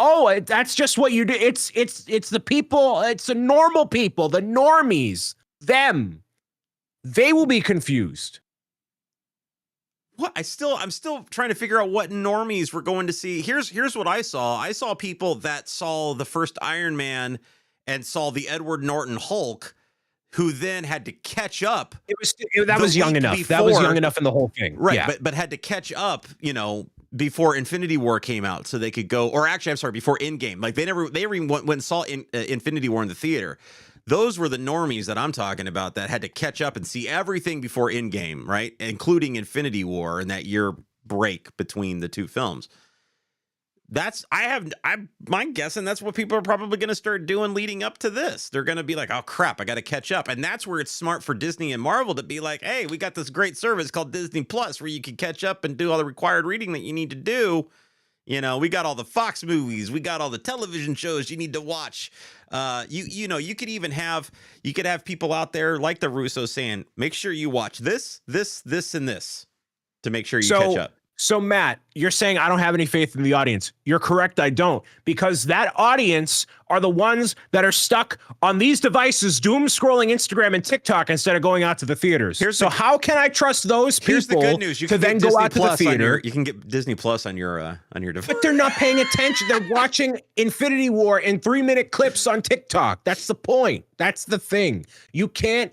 that's just what you do. It's the people. It's the normal people, the normies. Them. They will be confused. What I'm still trying to figure out what normies we're going to see. Here's what I saw. I saw people that saw the first Iron Man and saw the Edward Norton Hulk, who then had to catch up. That was young enough. That was young enough in the whole thing, right? Yeah. But had to catch up, before Infinity War came out, so they could go. Or actually, I'm sorry, before Endgame. Like they never even went and saw Infinity War in the theater. Those were the normies that I'm talking about that had to catch up and see everything before Endgame, right? Including Infinity War and that year break between the two films. I'm guessing that's what people are probably going to start doing leading up to this. They're going to be like, oh crap, I got to catch up. And that's where it's smart for Disney and Marvel to be like, hey, we got this great service called Disney Plus where you can catch up and do all the required reading that you need to do. We got all the Fox movies, we got all the television shows you need to watch. You could even have people out there like the Russos saying, make sure you watch this, and this to make sure you catch up. So Matt, you're saying I don't have any faith in the audience. You're correct, I don't. Because that audience are the ones that are stuck on these devices, doom scrolling Instagram and TikTok instead of going out to the theaters. How can I trust those people here's the good news. You to can then get go Disney out to the Plus theater? you can get Disney Plus on your device. But they're not paying attention. They're watching Infinity War in 3-minute clips on TikTok. That's the point. That's the thing. You can't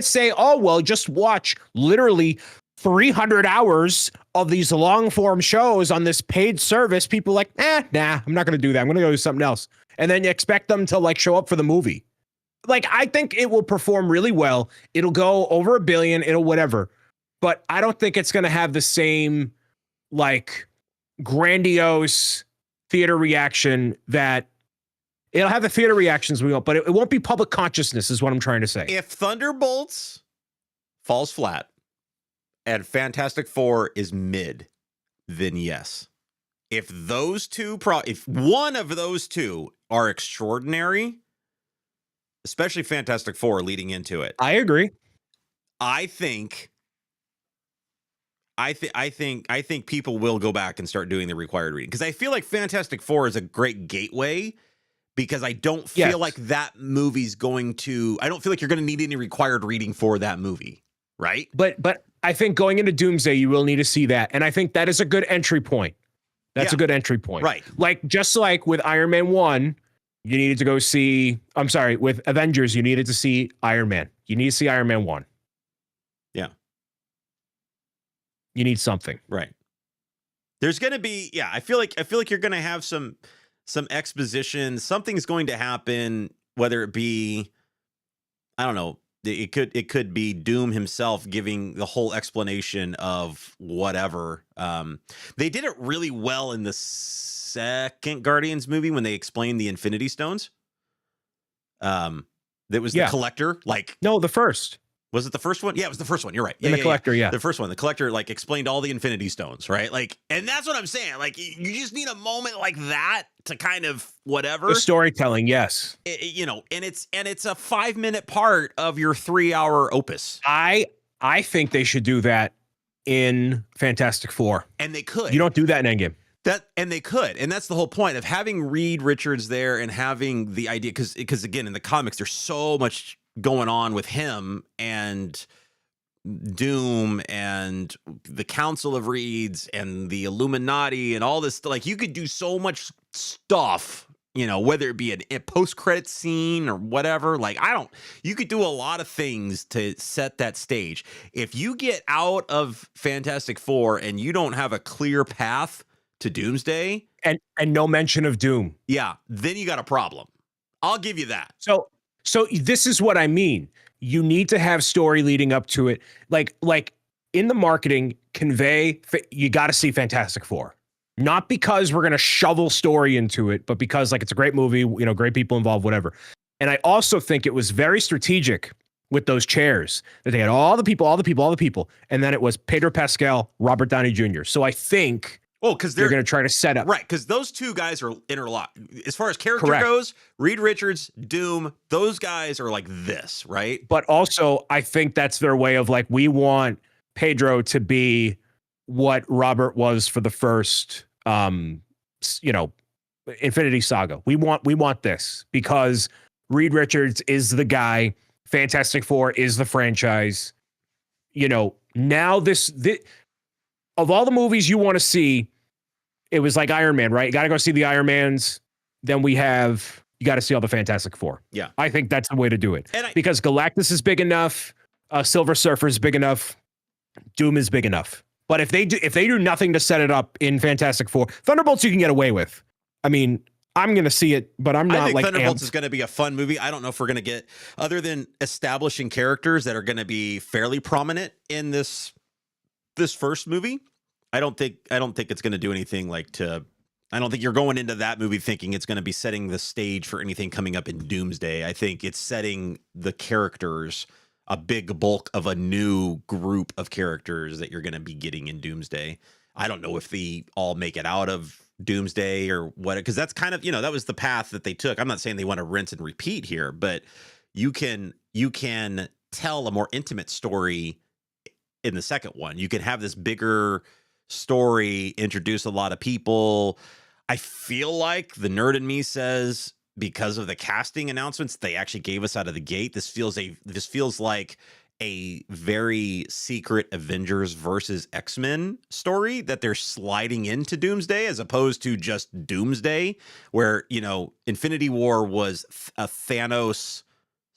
say, oh, well, just watch literally 300 hours of these long form shows on this paid service. People like, nah, I'm not going to do that. I'm going to go do something else. And then you expect them to like show up for the movie. Like, I think it will perform really well. It'll go over $1 billion. It'll whatever. But I don't think it's going to have the same like grandiose theater reaction that it'll have the theater reactions we want, but it won't be public consciousness is what I'm trying to say. If Thunderbolts falls flat and Fantastic Four is mid, then yes. If one of those two are extraordinary, especially Fantastic Four leading into it, I agree. I think people will go back and start doing the required reading because I feel like Fantastic Four is a great gateway because I don't feel like that movie's going to. I don't feel like you're going to need any required reading for that movie, right? But I think going into Doomsday, you will need to see that, and I think that is a good entry point. That's a good entry point, right? Like just like with Iron Man 1, you needed to go see. I'm sorry, with Avengers, you needed to see Iron Man. You need to see Iron Man 1. Yeah. You need something. Right. There's going to be, I feel like you're going to have some exposition. Something's going to happen, whether it be, I don't know, it could be Doom himself giving the whole explanation of whatever. They did it really well in the second Guardians movie when they explained the Infinity Stones. That was the Yeah. Collector. Like, No, the first. was it the first one? Yeah, it was the first one. You're right. In the Collector, yeah. The first one. The Collector, like, explained all the Infinity Stones, right? Like, and that's what I'm saying. Like, you just need a moment like that to kind of whatever. The storytelling, yes. You know, and it's a 5-minute part of your 3-hour opus. I think they should do that in Fantastic Four. And they could. You don't do that in Endgame. And they could, and that's the whole point of having Reed Richards there and having the idea, because again, in the comics, there's so much going on with him and Doom and the Council of Reeds and the Illuminati and all this. Like, you could do so much stuff, you know, whether it be a post-credit scene or whatever. Like, you could do a lot of things to set that stage. If you get out of Fantastic Four and you don't have a clear path to Doomsday, and no mention of Doom, yeah, then you got a problem. I'll give you that. So this is what I mean. You need to have story leading up to it. Like in the marketing, you got to see Fantastic Four. Not because we're going to shovel story into it, but because, like, it's a great movie, you know, great people involved, whatever. And I also think it was very strategic with those chairs that they had all the people. And then it was Pedro Pascal, Robert Downey Jr. So I think, well, because they're going to try to set up. Right, because those two guys are interlocked. As far as character goes, Reed Richards, Doom, those guys are like this, right? But also, I think that's their way of, like, we want Pedro to be what Robert was for the first, you know, Infinity Saga. We want this because Reed Richards is the guy. Fantastic Four is the franchise. You know, now this of all the movies you want to see, it was like Iron Man, right? You got to go see the Iron Mans. Then you got to see all the Fantastic Four. Yeah. I think that's the way to do it. Because Galactus is big enough. Silver Surfer is big enough. Doom is big enough. But if they do nothing to set it up in Fantastic Four, Thunderbolts you can get away with. I mean, I'm going to see it, but I'm not I think like Thunderbolts is going to be a fun movie. I don't know if we're going to get, other than establishing characters that are going to be fairly prominent in this first movie. I don't think it's going to do anything I don't think you're going into that movie thinking it's going to be setting the stage for anything coming up in Doomsday. I think it's setting the characters, a big bulk of a new group of characters that you're going to be getting in Doomsday. I don't know if they all make it out of Doomsday or what, because that's kind of, you know, that was the path that they took. I'm not saying they want to rinse and repeat here, but you can tell a more intimate story in the second one. You can have this bigger story, introduce a lot of people. I feel like the nerd in me says, because of the casting announcements they actually gave us out of the gate, this feels like a very secret Avengers versus X-Men story that they're sliding into Doomsday, as opposed to just Doomsday, where, you know, Infinity War was a Thanos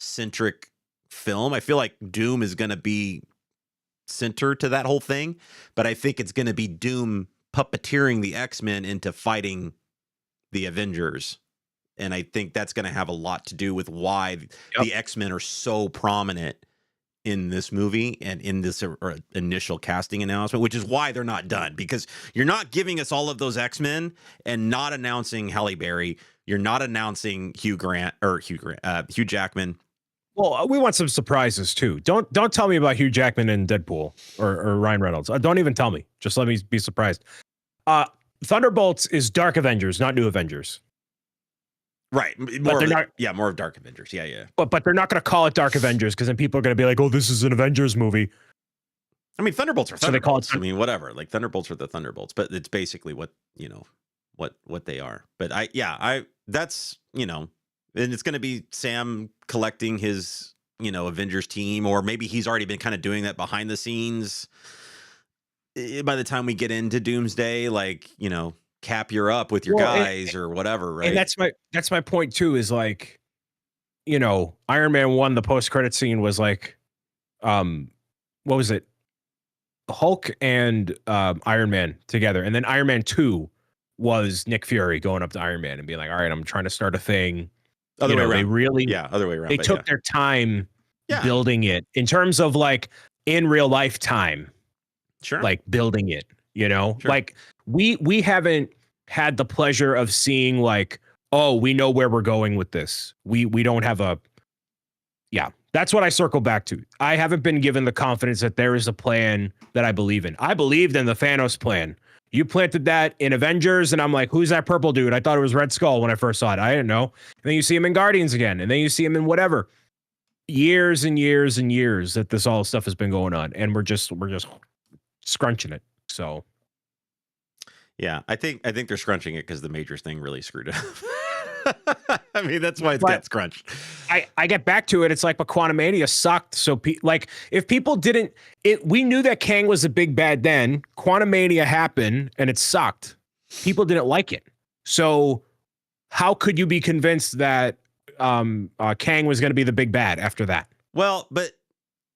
centric film. I feel like Doom is going to be center to that whole thing, but I think it's going to be Doom puppeteering the X-Men into fighting the Avengers, and I think that's going to have a lot to do with why the X-Men are so prominent in this movie and in this initial casting announcement, which is why they're not done, because you're not giving us all of those X-Men and not announcing Halle Berry. You're not announcing Hugh Jackman. Well, we want some surprises too. Don't tell me about Hugh Jackman and Deadpool or Ryan Reynolds. Don't even tell me. Just let me be surprised. Thunderbolts is Dark Avengers, not New Avengers. Right. More of Dark Avengers. Yeah. But they're not going to call it Dark Avengers, because then people are going to be like, "Oh, this is an Avengers movie." I mean, Thunderbolts are Thunderbolts. So they call it. I mean, whatever. Like, Thunderbolts are the Thunderbolts, but it's basically what they are. But that's, you know. And it's going to be Sam collecting his, you know, Avengers team, or maybe he's already been kind of doing that behind the scenes. By the time we get into Doomsday, like, you know, Cap, you're up with your guys or whatever, right? And that's my point too, is like, you know, Iron Man 1, the post-credit scene was like, what was it? Hulk and Iron Man together. And then Iron Man 2 was Nick Fury going up to Iron Man and being like, all right, I'm trying to start a thing. Other way around. Other way around. They took their time building it in terms of, like, in real life time. Sure. Like, building it, you know, like we haven't had the pleasure of seeing, like, oh, we know where we're going with this. We don't have a, yeah, that's what I circle back to. I haven't been given the confidence that there is a plan that I believe in. I believed in the Thanos plan. You planted that in Avengers, and I'm like, who's that purple dude? I thought it was Red Skull when I first saw it. I didn't know. And then you see him in Guardians again, and then you see him in whatever. Years and years and years that this all stuff has been going on, and we're just scrunching it. So yeah, I think they're scrunching it because the Majors thing really screwed it up. I mean, that's why it's got scrunched. I get back to it. It's like, but Quantumania sucked. So like, if people didn't, we knew that Kang was a big bad then. Quantumania happened and it sucked. People didn't like it. So how could you be convinced that Kang was going to be the big bad after that? Well, but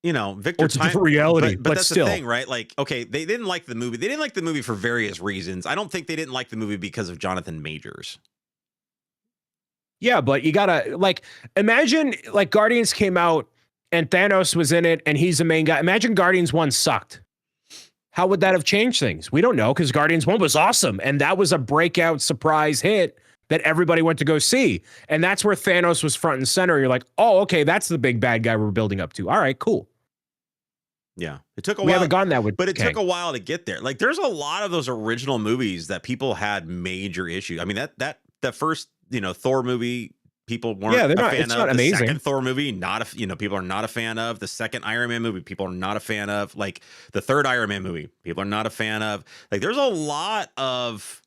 you know, Victor, it's a different reality, but that's still the thing, right? Like, okay, they didn't like the movie. They didn't like the movie for various reasons. I don't think they didn't like the movie because of Jonathan Majors. Yeah, but you gotta, like, imagine like Guardians came out and Thanos was in it and he's the main guy. Imagine Guardians 1 sucked. How would that have changed things? We don't know, because Guardians 1 was awesome. And that was a breakout surprise hit that everybody went to go see. And that's where Thanos was front and center. You're like, oh, okay, that's the big bad guy we're building up to. All right, cool. Yeah, it took a while. We haven't gotten that with, but it took a while to get there. Like, there's a lot of those original movies that people had major issues. I mean, that first, you know, Thor movie, people weren't a fan of. The amazing. Second Thor movie, people are not a fan of. The second Iron Man movie, people are not a fan of. Like, the third Iron Man movie, people are not a fan of. Like, there's a lot of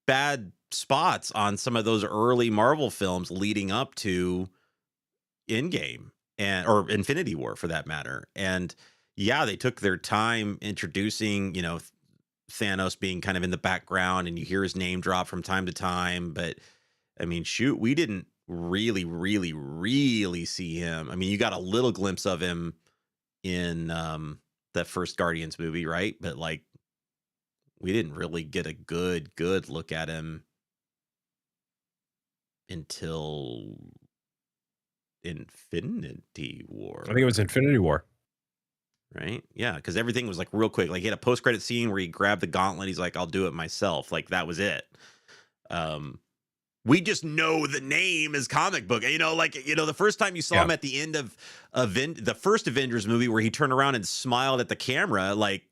bad spots on some of those early Marvel films leading up to Endgame or Infinity War, for that matter. And yeah, they took their time introducing, you know, Thanos being kind of in the background, and you hear his name drop from time to time. But I mean, shoot, we didn't really see him. I mean, you got a little glimpse of him in that first Guardians movie, right? But like, we didn't really get a good look at him until Infinity War. I think it was Infinity War. Right? Yeah, because everything was like real quick. Like, he had a post-credit scene where he grabbed the gauntlet. He's like, I'll do it myself. Like, that was it. We just know the name is comic book. You know, like, you know, the first time you saw him at the end of the first Avengers movie where he turned around and smiled at the camera, like,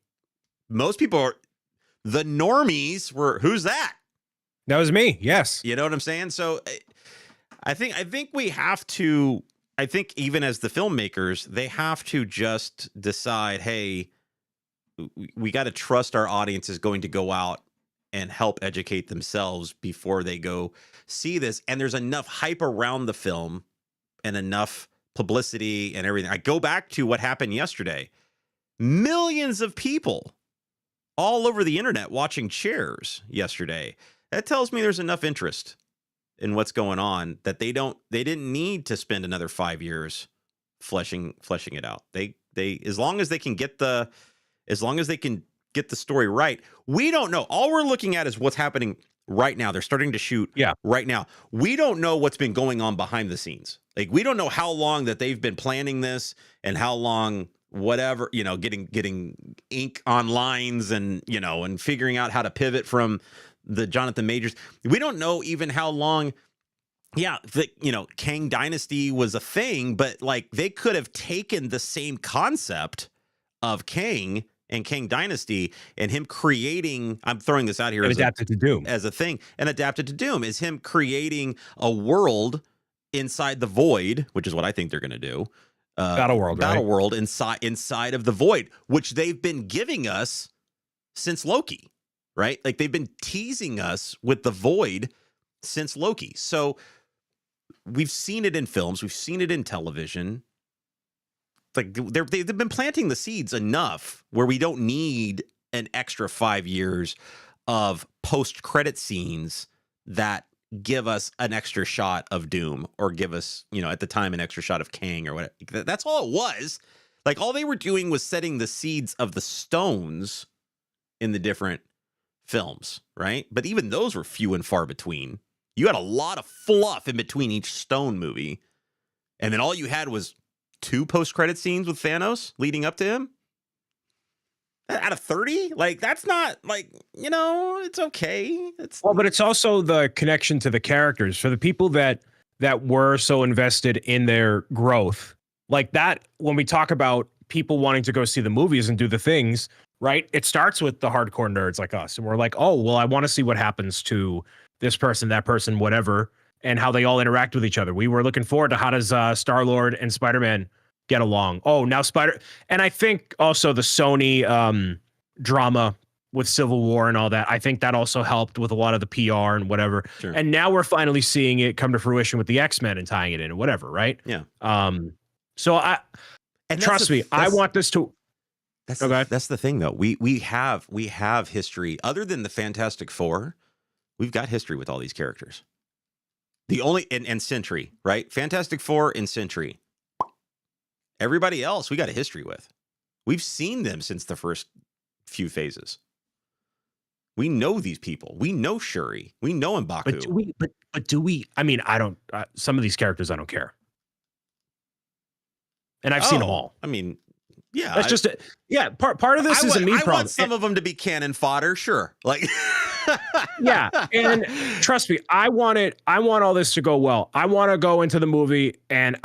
most people the normies were, who's that? That was me. Yes. You know what I'm saying? So I think we have to, I think even as the filmmakers, they have to just decide, hey, we got to trust our audience is going to go out and help educate themselves before they go see this. And there's enough hype around the film and enough publicity and everything. I go back to what happened yesterday. Millions of people all over the internet watching Cheers yesterday. That tells me there's enough interest in what's going on that they didn't need to spend another 5 years fleshing it out. They as long as they can get the story right. We don't know. All we're looking at is what's happening right now. They're starting to shoot right now. We don't know what's been going on behind the scenes. Like, we don't know how long that they've been planning this and how long whatever, you know, getting ink on lines and, you know, and figuring out how to pivot from the Jonathan Majors. We don't know even how long, Kang Dynasty was a thing, but like, they could have taken the same concept of Kang and Kang Dynasty and him creating, I'm throwing this out here and adapted to Doom as a thing, and adapted to Doom is him creating a world inside the void, which is what I think they're going to do. Battle world inside of the void, which they've been giving us since Loki, right? Like, they've been teasing us with the void since Loki. So we've seen it in films, we've seen it in television. Like, they've been planting the seeds enough where we don't need an extra 5 years of post-credit scenes that give us an extra shot of Doom, or give us, you know, at the time, an extra shot of Kang or whatever. That's all it was. Like, all they were doing was setting the seeds of the stones in the different films, right? But even those were few and far between. You had a lot of fluff in between each Stone movie, and then all you had was 2 post-credit scenes with Thanos leading up to him. Out of 30? Like, that's not like, it's okay. It's Well, but it's also the connection to the characters for the people that were so invested in their growth. Like that, when we talk about people wanting to go see the movies and do the things, right? It starts with the hardcore nerds like us. And we're like, oh, well, I want to see what happens to this person, that person, whatever, and how they all interact with each other. We were looking forward to how does Star-Lord and Spider-Man get along. Oh, now and I think also the Sony drama with Civil War and all that. I think that also helped with a lot of the PR and whatever. Sure. And now we're finally seeing it come to fruition with the X-Men and tying it in and whatever, right? Yeah. So trust me, I want this to. That's the thing though. We have history other than the Fantastic Four. We've got history with all these characters. The only and Sentry, right? Fantastic Four and Sentry. Everybody else we got a history with. We've seen them since the first few phases. We know these people. We know Shuri. We know M'Baku. But do we? I mean, I don't. Some of these characters, I don't care. And I've seen them all. I mean, yeah. That's just it. Yeah. Part of this is a me problem. I want some of them to be cannon fodder. Sure. Like. Yeah. And trust me, I want all this to go well. I want to go into the movie and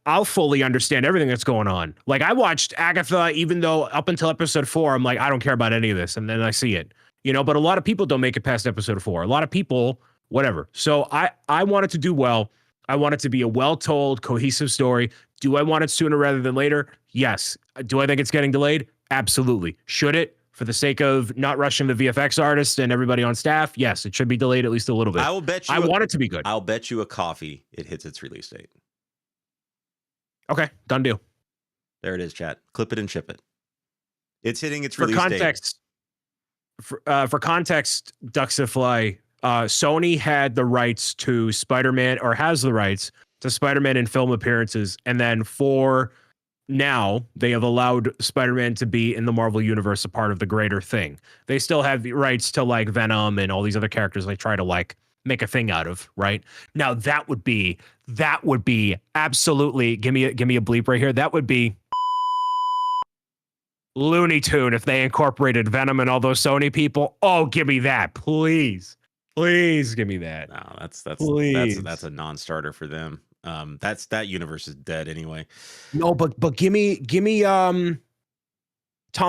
I'll fully understand everything that's going on. Like I watched Agatha, even though up until episode 4, I'm like, I don't care about any of this. And then I see it, but a lot of people don't make it past episode 4. A lot of people, whatever. So I want it to do well. I want it to be a well-told, cohesive story. Do I want it sooner rather than later? Yes. Do I think it's getting delayed? Absolutely. Should it? For the sake of not rushing the VFX artist and everybody on staff, yes, it should be delayed at least a little bit. I will bet you. I want it to be good. I'll bet you a coffee it hits its release date. Okay, done deal. There it is, chat. Clip it and ship it. It's hitting its release date. For context, Ducks That Fly, Sony had the rights to Spider-Man, or has the rights to Spider-Man in film appearances, and then for now they have allowed Spider-Man to be in the Marvel universe, a part of the greater thing. They still have the rights to like Venom and all these other characters they try to like make a thing out of, right? Now that would be absolutely, give me a bleep right here. That would be Looney Tune if they incorporated Venom and all those Sony people. Oh, give me that, please. Please give me that. No, that's a non-starter for them. That universe is dead anyway. No, but give me Tom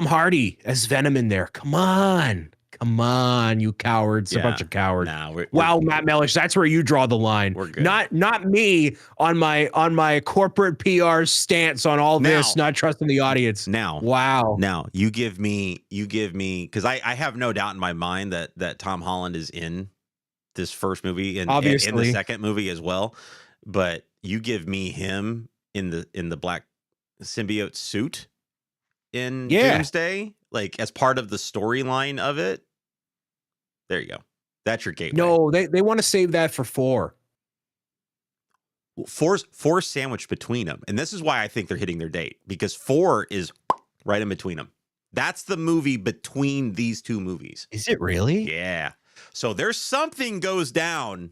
Hardy as Venom in there. Come on, you cowards. Yeah, a bunch of cowards. Wow, Matt Mellish, that's where you draw the line. We're good. Not me on my corporate PR stance on all this, not trusting the audience. Now you give me because I have no doubt in my mind that Tom Holland is in this first movie and in the second movie as well. But you give me him in the black symbiote suit in Doomsday, like as part of the storyline of it. There you go. That's your gateway. No, they want to save that for 4. Four sandwiched between them, and this is why I think they're hitting their date, because 4 is right in between them. That's the movie between these two movies. Is it really? Yeah. So there's something goes down.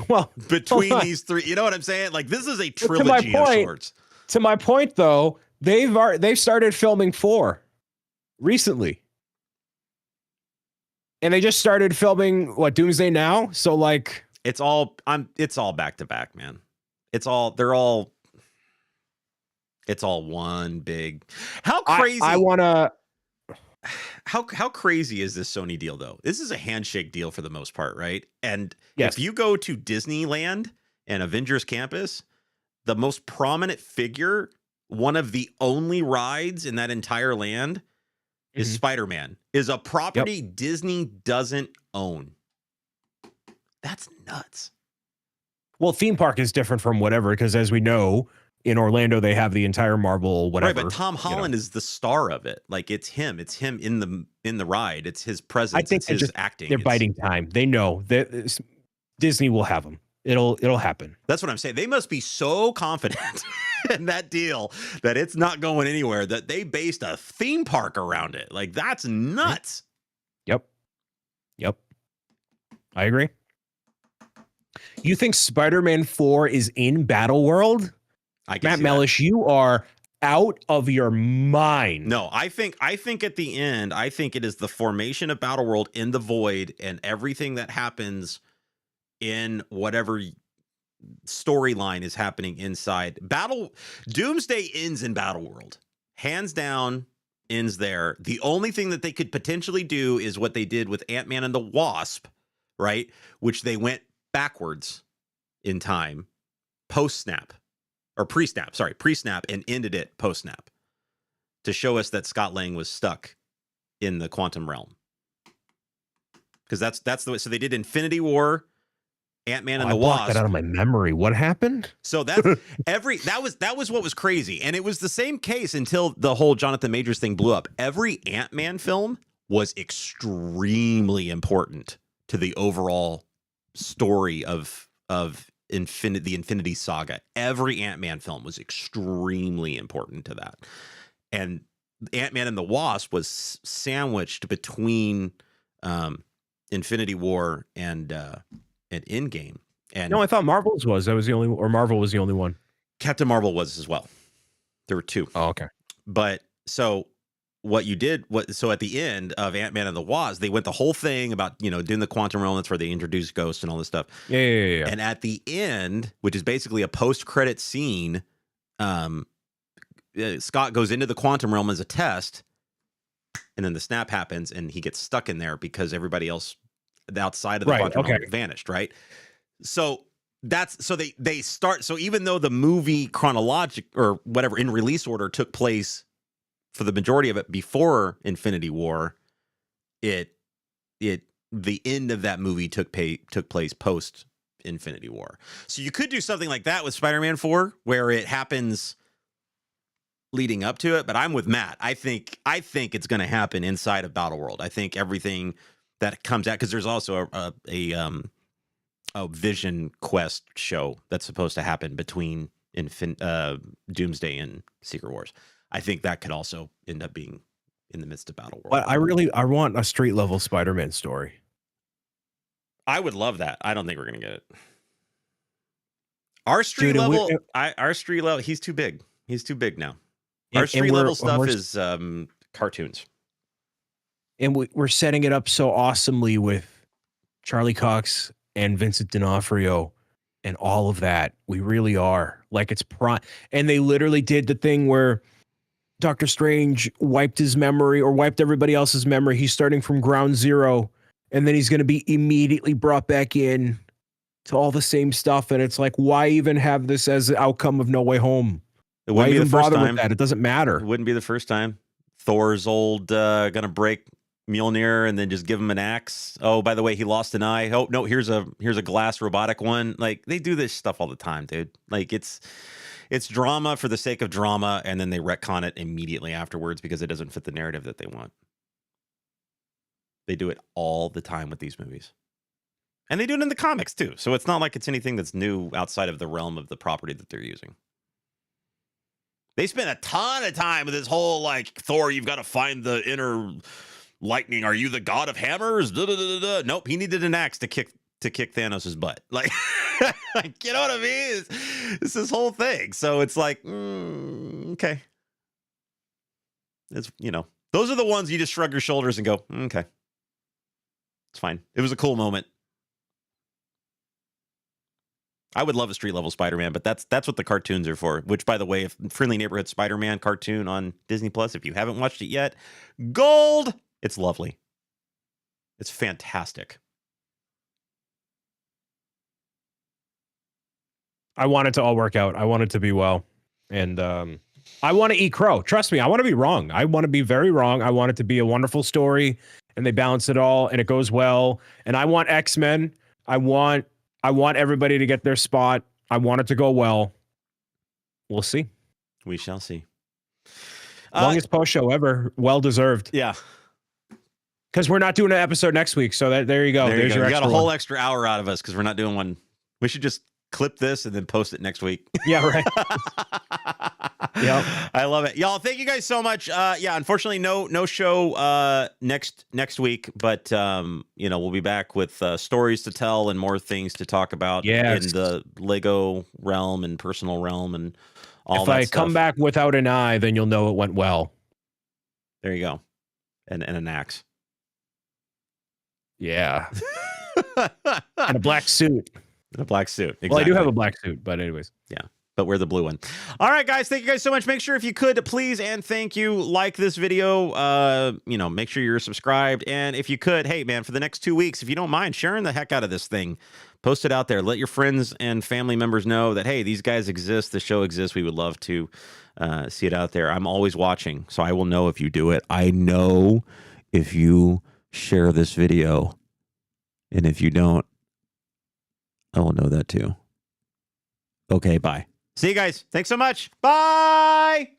Well, between these 3, you know what I'm saying? Like this is a trilogy of sorts. To my point, though, they've started filming 4 recently, and they just started filming Doomsday now. So like, it's all back to back, man. It's all one big. How crazy? How crazy is this Sony deal, though? This is a handshake deal for the most part, right? And if you go to Disneyland and Avengers Campus, the most prominent figure, one of the only rides in that entire land is Spider-Man, is a property Disney doesn't own. That's nuts. Well, theme park is different from whatever, because as we know, in Orlando, they have the entire Marvel whatever. Right, but Tom Holland is the star of it. Like it's him. It's him in the ride. It's his presence. I think it's his acting. They're biding time. They know that Disney will have him. It'll happen. That's what I'm saying. They must be so confident in that deal that it's not going anywhere, that they based a theme park around it. Like that's nuts. Yep. I agree. You think Spider-Man 4 is in Battle World? Matt Mellish, you are out of your mind. No, I think at the end, I think it is the formation of Battleworld in the void and everything that happens in whatever storyline is happening inside Doomsday ends in Battleworld. Hands down, ends there. The only thing that they could potentially do is what they did with Ant-Man and the Wasp, right? Which they went backwards in time, post-snap. Or pre-snap, and ended it post-snap to show us that Scott Lang was stuck in the quantum realm. Because that's the way. So they did Infinity War, Ant-Man and the Wasp. I blocked that out of my memory. What happened? So that's that was what was crazy. And it was the same case until the whole Jonathan Majors thing blew up. Every Ant-Man film was extremely important to the overall story of the Infinity Saga. Every Ant-Man film was extremely important to that. And Ant-Man and the Wasp was sandwiched between Infinity War and Endgame. And no, I thought Marvel's was. That was the only, or Marvel was the only one. Captain Marvel was as well. There were two. Oh, okay. But so what you did, so at the end of Ant-Man and the Wasp, they went the whole thing about, doing the quantum realm. That's where they introduced Ghost and all this stuff. Yeah. And at the end, which is basically a post-credit scene, Scott goes into the quantum realm as a test, and then the snap happens, and he gets stuck in there because everybody else outside of the quantum realm vanished, right? So they start. So even though the movie chronologic or whatever in release order took place for the majority of it before Infinity War, the end of that movie took place post Infinity War. So you could do something like that with Spider-Man 4, where it happens leading up to it. But I'm with Matt. I think it's going to happen inside of Battleworld. I think everything that comes out, because there's also a Vision Quest show that's supposed to happen between Doomsday and Secret Wars. I think that could also end up being in the midst of Battleworld. But I want a street level Spider-Man story. I would love that. I don't think we're gonna get it. Our street level, he's too big. He's too big now. Our street level stuff is cartoons. And we're setting it up so awesomely with Charlie Cox and Vincent D'Onofrio and all of that. We really are. Like, it's prime. And they literally did the thing where Doctor Strange wiped his memory or wiped everybody else's memory. He's starting from ground zero, and then he's going to be immediately brought back in to all the same stuff. And it's like, why even have this as the outcome of No Way Home? It wouldn't why be even the first bother time. with that? It doesn't matter. It wouldn't be the first time. Thor's old gonna break Mjolnir and then just give him an axe. Oh, by the way, he lost an eye. Oh no, here's a glass robotic one. Like, they do this stuff all the time, dude. Like, it's drama for the sake of drama, and then they retcon it immediately afterwards because it doesn't fit the narrative that they want. They do it all the time with these movies. And they do it in the comics too. So it's not like it's anything that's new outside of the realm of the property that they're using. They spent a ton of time with this whole, like, Thor, you've got to find the inner lightning. Are you the god of hammers? Da, da, da, da. Nope, he needed an axe to kick Thanos' butt. Like, like, you know what I mean? It's this whole thing. So it's like, okay. It's, those are the ones you just shrug your shoulders and go, okay. It's fine. It was a cool moment. I would love a street level Spider-Man, but that's what the cartoons are for. Which, by the way, if Friendly Neighborhood Spider-Man cartoon on Disney Plus, if you haven't watched it yet, gold. It's lovely. It's fantastic. I want it to all work out. I want it to be well. And I want to eat crow. Trust me, I want to be wrong. I want to be very wrong. I want it to be a wonderful story, and they balance it all, and it goes well. And I want X-Men. I want everybody to get their spot. I want it to go well. We'll see. We shall see. Longest post show ever. Well deserved. Yeah. Because we're not doing an episode next week. So there you go. There's your extra. You got a whole extra hour out of us because we're not doing one. We should just clip this and then post it next week. Yeah, right. Yep. I love it. Y'all, thank you guys so much. Yeah, unfortunately, no show next week, but we'll be back with stories to tell and more things to talk about in the Lego realm and personal realm and all If that I stuff. come back without an eye, then you'll know it went well. There you go. And an axe. Yeah. And a black suit. A black suit. Exactly. Well, I do have a black suit, but anyways. Yeah. But we're the blue one. All right, guys. Thank you guys so much. Make sure if you could, please and thank you, like this video. Make sure you're subscribed. And if you could, hey, man, for the next 2 weeks, if you don't mind sharing the heck out of this thing, post it out there. Let your friends and family members know that, hey, these guys exist. The show exists. We would love to see it out there. I'm always watching, so I will know if you do it. I know if you share this video. And if you don't, I will know that too. Okay, bye. See you guys. Thanks so much. Bye.